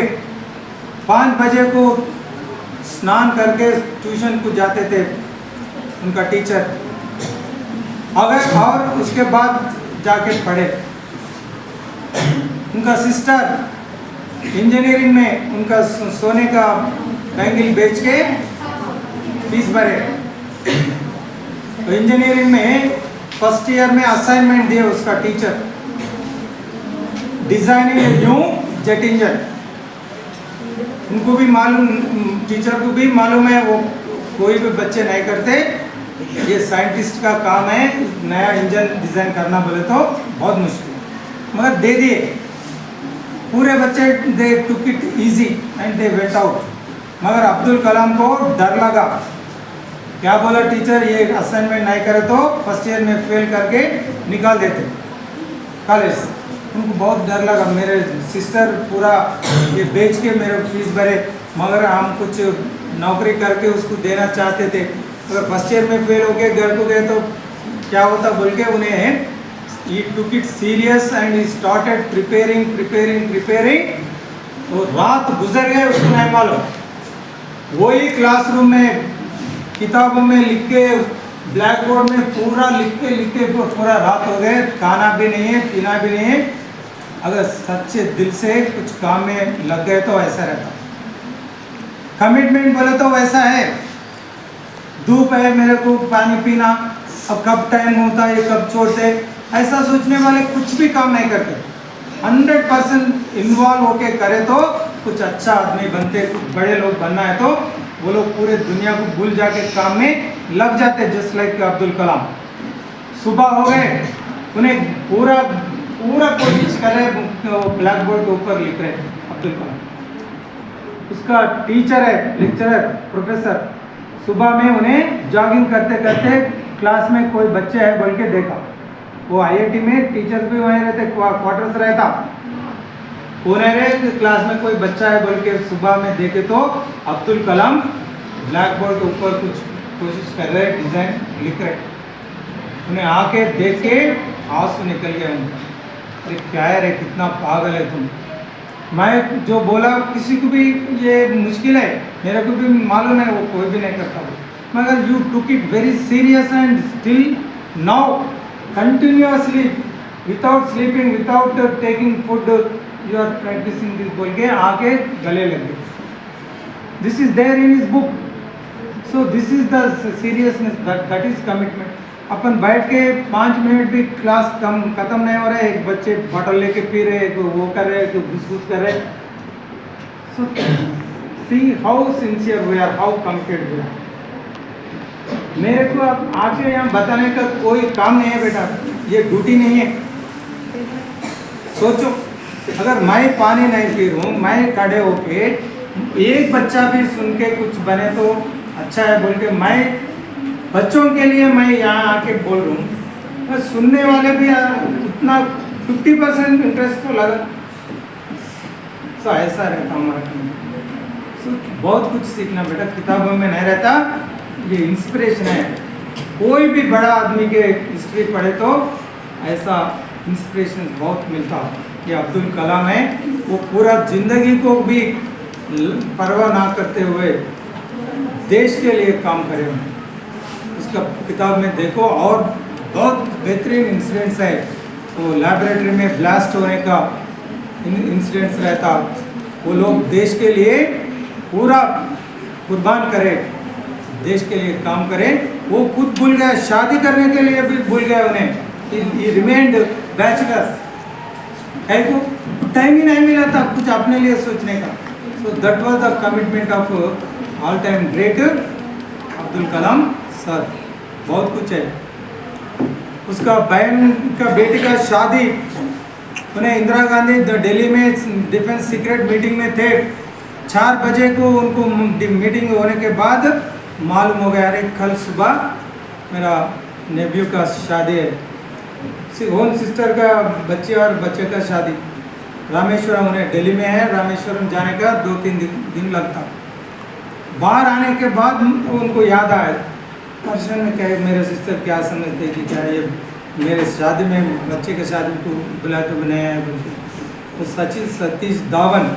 5 बजे को स्नान करके ट्यूशन को जाते थे उनका टीचर, अगर और उसके बाद जाके पढ़े। उनका सिस्टर इंजीनियरिंग में उनका सोने का बैंगल बेच के फीस भरे, तो इंजीनियरिंग में फर्स्ट ईयर में असाइनमेंट दिए उसका teacher, designing a new jet engine. उनको भी मालूम, टीचर को भी मालूम है, वो कोई भी बच्चे नहीं करते। ये साइंटिस्ट का काम है, नया इंजन डिज़ाइन करना बोले तो बहुत मुश्किल, मगर दे दिए पूरे बच्चे। They took it easy and they went out. मगर अब्दुल कलाम को डर लगा। क्या बोला टीचर, ये असाइनमेंट नहीं करे तो फर्स्ट ईयर में फेल करके निकाल देते कॉलेज से। उनको बहुत डर लगा, मेरे सिस्टर पूरा ये बेच के मेरे फीस भरे, मगर हम कुछ नौकरी करके उसको देना चाहते थे। अगर फर्स्ट ईयर में फेल हो गए, घर को गए तो क्या होता बोल के उन्हें he took it serious and he started preparing। तो रात गुजर गए, उसको नहीं मालूम। वही क्लासरूम में किताबों में लिख के, ब्लैक बोर्ड में पूरा लिख के पूरा रात हो गए। खाना भी नहीं है, पीना भी नहीं है। अगर सच्चे दिल से कुछ काम में लग गए तो ऐसा रहता। कमिटमेंट बोले तो वैसा है, धूप है, मेरे को पानी पीना, अब कब टाइम होता है, कब छोड़ते, ऐसा सोचने वाले कुछ भी काम नहीं करते। 100% इन्वॉल्व होके करे तो कुछ अच्छा आदमी बनते। कुछ बड़े लोग बनना है तो वो लोग पूरे दुनिया को भूल जाके काम में लग जाते, जस्ट लाइक अब्दुल कलाम। सुबह हो गए, उन्हें पूरा कोशिश कर रहे, ब्लैक बोर्ड के ऊपर लिख रहे अब्दुल कलाम। उसका टीचर है, लेक्चरर, प्रोफेसर, सुबह में उन्हें जॉगिंग करते करते क्लास में कोई बच्चे है बोल के देखा। वो आईआईटी में टीचर्स भी वहीं रहते, क्वार्टर्स रहता। उन्हें क्लास में कोई बच्चा है बोल के सुबह में देखे तो अब्दुल कलाम ब्लैक बोर्ड के ऊपर कुछ कोशिश कर रहे, डिज़ाइन लिख रहे। उन्हें आके देख के आंसू निकल गया उनका। अरे क्या है रे, कितना पागल है तुम। मैं जो बोला किसी को भी ये मुश्किल है, मेरे को भी मालूम है, वो कोई भी नहीं करता वो, मगर you took it very serious and still now continuously without sleeping, without taking food, you are practising this बोल के आके गले लगे। This is there in his book. So this is the seriousness, that is commitment. अपन बैठ के 5 minute भी class खत्म नहीं हो रहा है, एक बच्चे बॉटल लेके पी रहे, कोई वो कर रहे, कोई घुस कर रहे। So see how sincere we are, how committed we are. मेरे को अब आके यहाँ बताने का कोई काम नहीं है बेटा, ये ड्यूटी नहीं है। सोचो, अगर मैं पानी नहीं पी रहा हूँ, मैं खड़े होके एक बच्चा भी सुन के कुछ बने तो अच्छा है बोल के मैं बच्चों के लिए मैं यहाँ आके बोल रहा हूँ, तो सुनने वाले भी उतना 50% इंटरेस्ट तो लगा। सो ऐसा रहता हमारा काम। सो बहुत कुछ सीखना बेटा, किताबों में नहीं रहता, ये इंस्पिरेशन है। कोई भी बड़ा आदमी के हिस्ट्री पढ़े तो ऐसा इंस्पिरेशन बहुत मिलता। ये अब्दुल कलाम है, वो पूरा जिंदगी को भी परवाह ना करते हुए देश के लिए काम करे। उसका किताब में देखो, और बहुत बेहतरीन इंसिडेंट्स है। वो लैबोरेटरी में ब्लास्ट होने का इंसिडेंट्स रहता, वो लोग देश के लिए पूरा कुर्बान करे, देश के लिए काम करे। वो खुद भूल गए, शादी करने के लिए भी भूल गए उन्हें। ही रिमेन्ड बैचलर्स, को टाइम ही नहीं मिला था कुछ अपने लिए सोचने का। So that was the commitment of all time great Abdul Kalam sir. बहुत कुछ है। उसका बहन का बेटे का शादी, उन्हें इंदिरा गांधी दिल्ली में डिफेंस सीक्रेट मीटिंग में थे। 4 बजे को उनको मीटिंग होने के बाद मालूम हो गया, अरे कल सुबह मेरा नेफ्यू का शादी है, ओन सिस्टर का बच्चे और बच्चे का शादी। रामेश्वरम, उन्हें दिल्ली में है, रामेश्वरम जाने का 2-3 दिन लगता। बाहर आने के बाद उनको याद आया, पर्सन में क्या मेरे सिस्टर क्या समझते कि क्या ये मेरे शादी में बच्चे के शादी को बुलाते भी नहीं आए। तो सतीश धावन,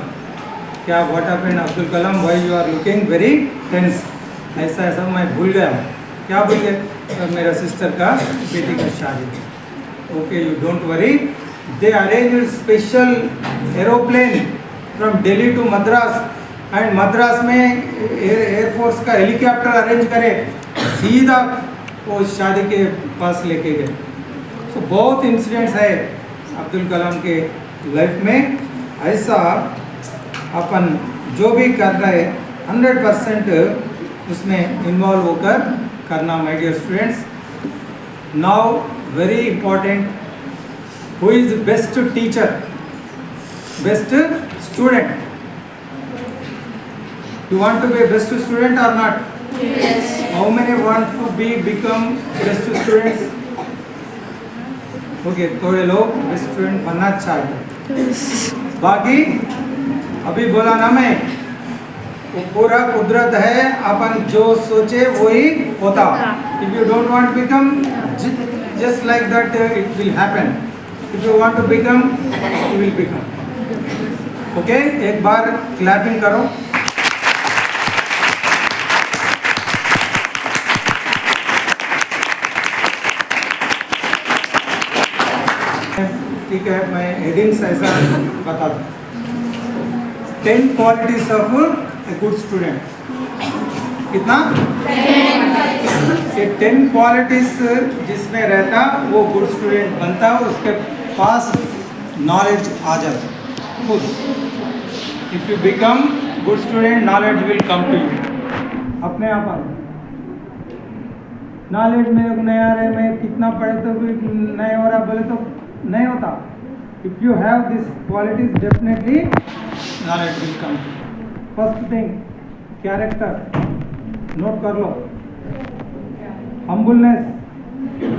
क्या what happened Abdul Kalam, why you are looking very tense, ऐसा मैं भूल गया। क्या भूल गया? तो मेरा सिस्टर का बेटी का शादी। Okay, you don't worry. They arrange special aeroplane from Delhi to Madras, and Madras में एयरफोर्स का हेलीकॉप्टर अरेंज करे, सीधा वो शादी के पास लेके गए। तो बहुत इंसिडेंट्स है अब्दुल कलाम के लाइफ में। ऐसा अपन जो भी कर रहे 100% उसमें इन्वॉल्व होकर करना my dear students. Now very important, who is best teacher, best student? You want to be a best student or not? Yes. How many want to become best students? Okay, थोड़े लोग best student बनना चाहते हैं. बाकी अभी बोला ना मैं, वो पूरा कुदरत है, अपन जो सोचे वही होता. If you don't want to become, just like that it will happen. If you want to become, you will become. Okay, एक बार क्लैपिंग करो. ठीक है, मैं हेडिंग्स ऐसा बता दूँ. 10 qualities of a good student. कितना? 10. ये 10 क्वालिटीज जिसमें रहता वो गुड स्टूडेंट बनता, उसके पास नॉलेज आ जाता खुद. If you become good student, knowledge will come to you अपने आप. नॉलेज मेरे को नहीं आ रहा है, मैं कितना पढ़े तो भी नहीं हो रहा बोले तो नहीं होता. If you have this qualities, definitely knowledge will come. First thing, character. Note कर लो. Humbleness,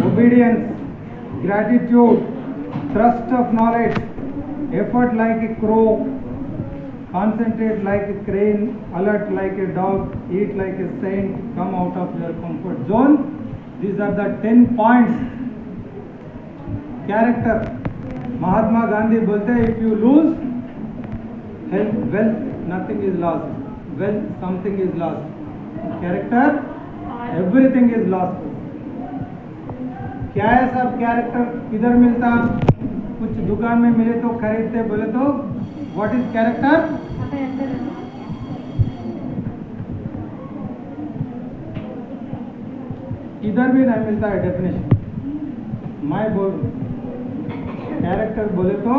obedience, gratitude, thrust of knowledge, effort like a crow, concentrate like a crane, alert like a dog, eat like a saint, come out of your comfort zone. These are the 10 points. Character. Mahatma Gandhi बोलते हैं, if you lose health, wealth, nothing is lost. Wealth, something is lost. Character, everything is lost. क्या है सब character? किधर मिलता? कुछ दुकान में मिले तो खरीदते, बोले तो what is character? इधर भी नहीं मिलता है डेफिनेशन. मैं बोल कैरेक्टर बोले तो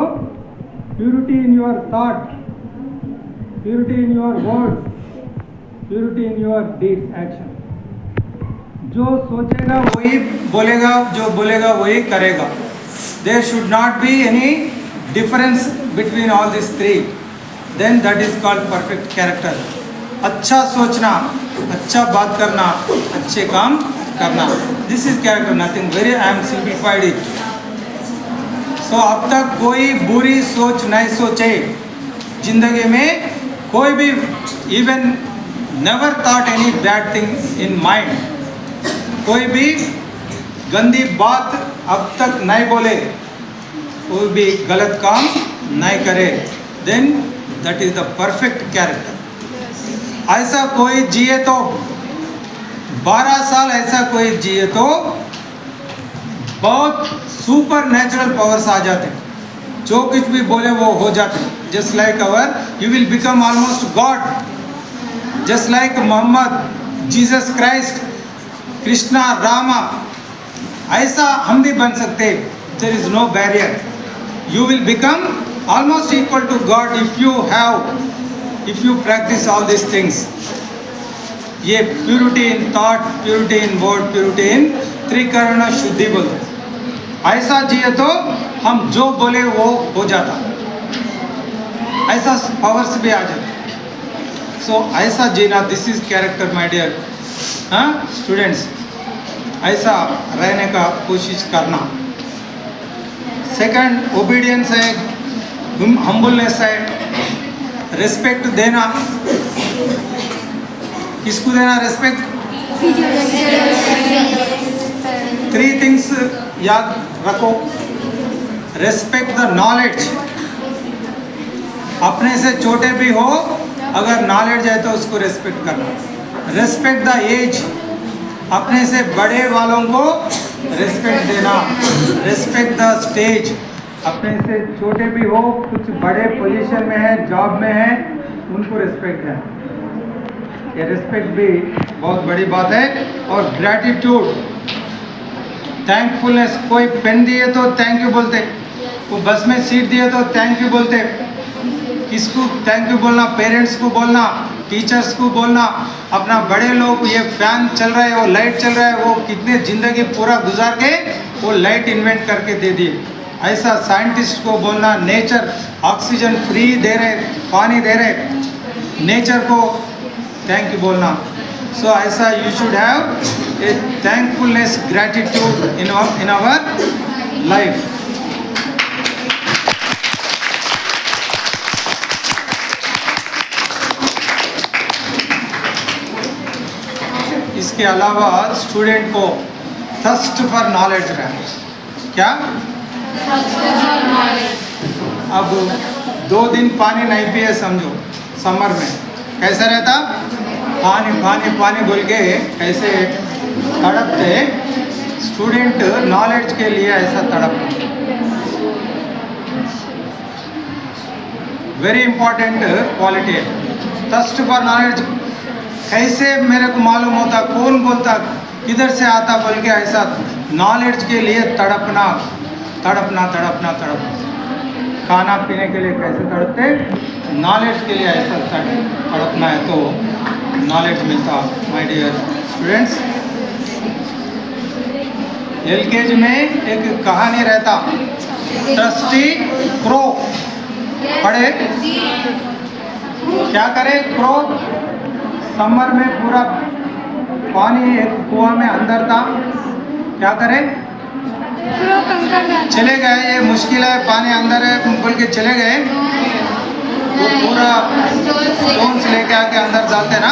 purity in your thought, purity in your words, purity in your deeds, action. जो सोचेगा वही बोलेगा, जो बोलेगा वही करेगा. There should not be any difference between all these three. Then that is called perfect character. अच्छा सोचना, अच्छा बात करना, अच्छे काम करना. This is character, nothing very. I am simplified it. So अब तक कोई बुरी सोच नहीं सोचे जिंदगी में, कोई भी even never thought any bad thing in mind. कोई भी गंदी बात अब तक नहीं बोले, कोई भी गलत काम नहीं करे. Then that is the perfect character. ऐसा कोई जिए तो 12 साल, ऐसा कोई जिए तो बहुत सुपर नेचुरल पावर्स आ जाते हैं. जो कुछ भी बोले वो हो जाते हैं. Just like our, you will become almost god. Just like Mohammed, Jesus Christ, Krishna, Rama, ऐसा हम भी बन सकते. There is no barrier. You will become almost equal to God if you practice all these things. ये purity in thought, purity in word, purity in त्रिकरण शुद्धि बोलते. ऐसा जिए तो हम जो बोले वो हो जाता, ऐसा पावर्स भी आ जाता. सो ऐसा जीना, this is character my dear students. ऐसा रहने का कोशिश करना. सेकंड, ओबीडियंस है, हम्बलनेस है, रिस्पेक्ट देना. किसको देना रिस्पेक्ट? 3 थिंग्स याद रखो. Respect the knowledge. अपने से छोटे भी हो, अगर नॉलेज है तो उसको रिस्पेक्ट करना. Respect the age. अपने से बड़े वालों को रिस्पेक्ट देना. Respect the stage. अपने से छोटे भी हो, कुछ बड़े पोजीशन में है, जॉब में है, उनको रिस्पेक्ट है. ये रिस्पेक्ट भी बहुत बड़ी बात है. और ग्रैटिट्यूड, थैंकफुलनेस. कोई पेन दिए तो थैंक यू बोलते, कोई बस में सीट दिए तो थैंक यू बोलते. किसको थैंक यू बोलना? पेरेंट्स को बोलना, टीचर्स को बोलना, अपना बड़े लोग, ये फैन चल रहा है, वो लाइट चल रहा है, वो कितने ज़िंदगी पूरा गुजार के वो लाइट इन्वेंट करके दे दी। ऐसा साइंटिस्ट को बोलना, नेचर ऑक्सीजन फ्री दे रहे, पानी दे रहे, नेचर को थैंक यू बोलना। सो ऐसा you should have a thankfulness, gratitude in our life. इसके अलावा स्टूडेंट को थर्स्ट फॉर नॉलेज रहना। क्या? अब 2 दिन पानी नहीं पिए समझो, समर में कैसा रहता? पानी पानी पानी बोल के कैसे तड़पते। स्टूडेंट नॉलेज के लिए ऐसा तड़पता। वेरी इंपॉर्टेंट क्वालिटी है थर्स्ट फॉर नॉलेज। कैसे मेरे को मालूम होता, कौन बोलता, किधर से आता बोल के ऐसा नॉलेज के लिए तड़पना तड़पना तड़पना तड़पना। खाना पीने के लिए कैसे तड़पते, नॉलेज के लिए ऐसा तड़पना है तो नॉलेज मिलता। माय डियर स्टूडेंट्स, एलकेजी में एक कहानी रहता, ट्रस्टी क्रो। पढ़े? क्या करे क्रो? समर में पूरा पानी एक कुआं में अंदर था, क्या करे? चले गए, ये मुश्किल है, पानी अंदर है बोल के चले गए। वो पूरा स्टोन्स लेके आके अंदर डालते ना,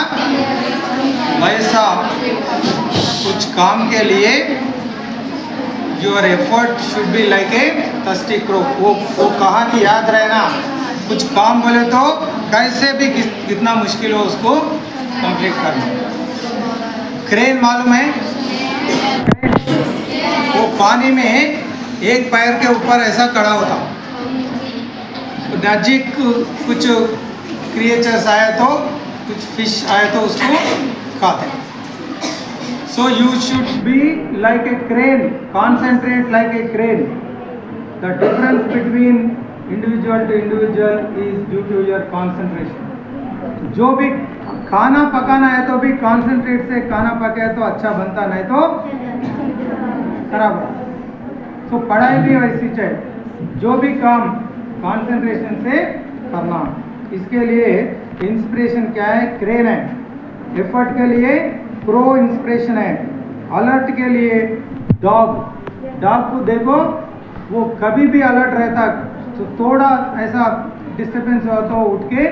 वैसा कुछ काम के लिए your effort should be like A thirsty crow. वो कहानी याद रहना। कुछ काम बोले तो कैसे भी कितना मुश्किल हो उसको कंप्लीट करना। क्रेन मालूम है? वो पानी में एक पैर के ऊपर ऐसा खड़ा होता, नजीक कुछ क्रिएचर्स आए तो, कुछ फिश आए तो उसको खाते। So you should be like a crane, concentrate like a crane. The difference between individual to individual is due to your concentration. जो भी खाना पकाना है तो भी कॉन्सेंट्रेट से खाना पकाए तो अच्छा बनता, नहीं तो खराब हो। तो पढ़ाई भी वैसी चाहिए, जो भी काम कॉन्सेंट्रेशन से करना। इसके लिए इंस्पिरेशन क्या है? क्रेन है। एफर्ट के लिए क्रो इंस्पिरेशन है। अलर्ट के लिए डॉग। डॉग को देखो, वो कभी भी अलर्ट रहता, तो थोड़ा ऐसा डिस्टर्बेंस हुआ तो उठ के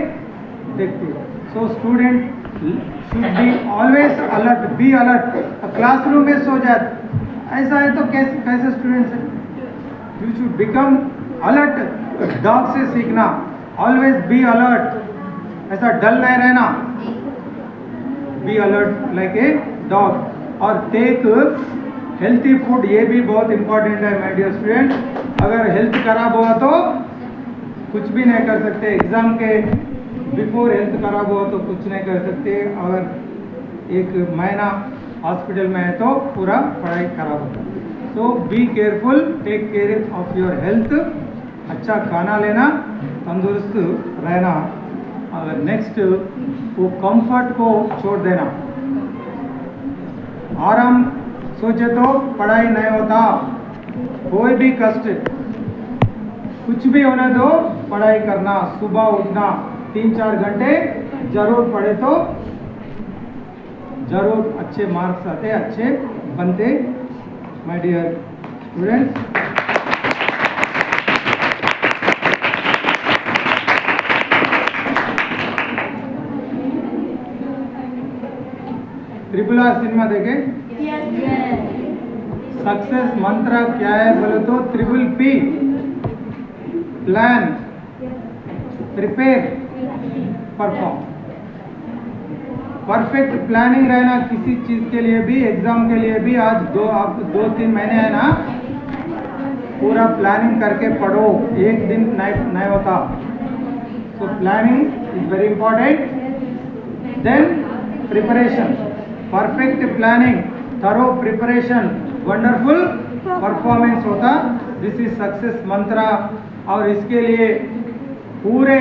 देखते। So student should be always alert, be alert. Classroom में सो जाए ऐसा है तो कैसे स्टूडेंट्स है? You should become alert. Dog से सीखना, ऑलवेज बी अलर्ट, ऐसा डल नहीं रहना। Be alert like a dog. और टेक हेल्थी फूड, ये भी बहुत इंपॉर्टेंट है माय डियर स्टूडेंट। अगर हेल्थ खराब हुआ तो कुछ भी नहीं कर सकते। एग्ज़ाम के बिफोर हेल्थ खराब हुआ तो कुछ नहीं कर सकते। अगर एक महीना हॉस्पिटल में है तो पूरा पढ़ाई खराब होता है। So be careful, take care of your health. अच्छा खाना लेना, तंदुरुस्त रहना। अगर नेक्स्ट वो कंफर्ट को छोड़ देना। आराम सोचे तो पढ़ाई नहीं होता। कोई भी कष्ट, कुछ भी होने दो, पढ़ाई करना। सुबह उठना, 3-4 घंटे जरूर पढ़े तो जरूर अच्छे मार्क्स आते, अच्छे बनते my dear students. RRR cinema देखे? सक्सेस मंत्र क्या है बोले तो PPP, plan, prepare, perform. Perfect planning रहना किसी चीज़ के लिए भी, एग्जाम के लिए भी। आज 2-3 महीने है ना, पूरा प्लानिंग करके पढ़ो, एक दिन नहीं होता। So planning is very important. Then preparation, perfect planning, thorough preparation, wonderful performance होता। This is success mantra. और इसके लिए पूरे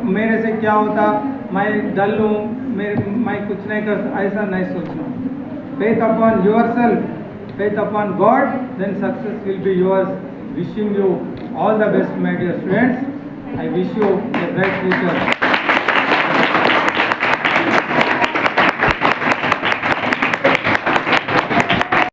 मेरे से क्या होता, मैं डल हूँ, मैं कुछ नहीं कर, ऐसा नहीं सोचना. Faith upon yourself, faith upon God, then success will be yours. Wishing you all the best, my dear students. I wish you a bright future.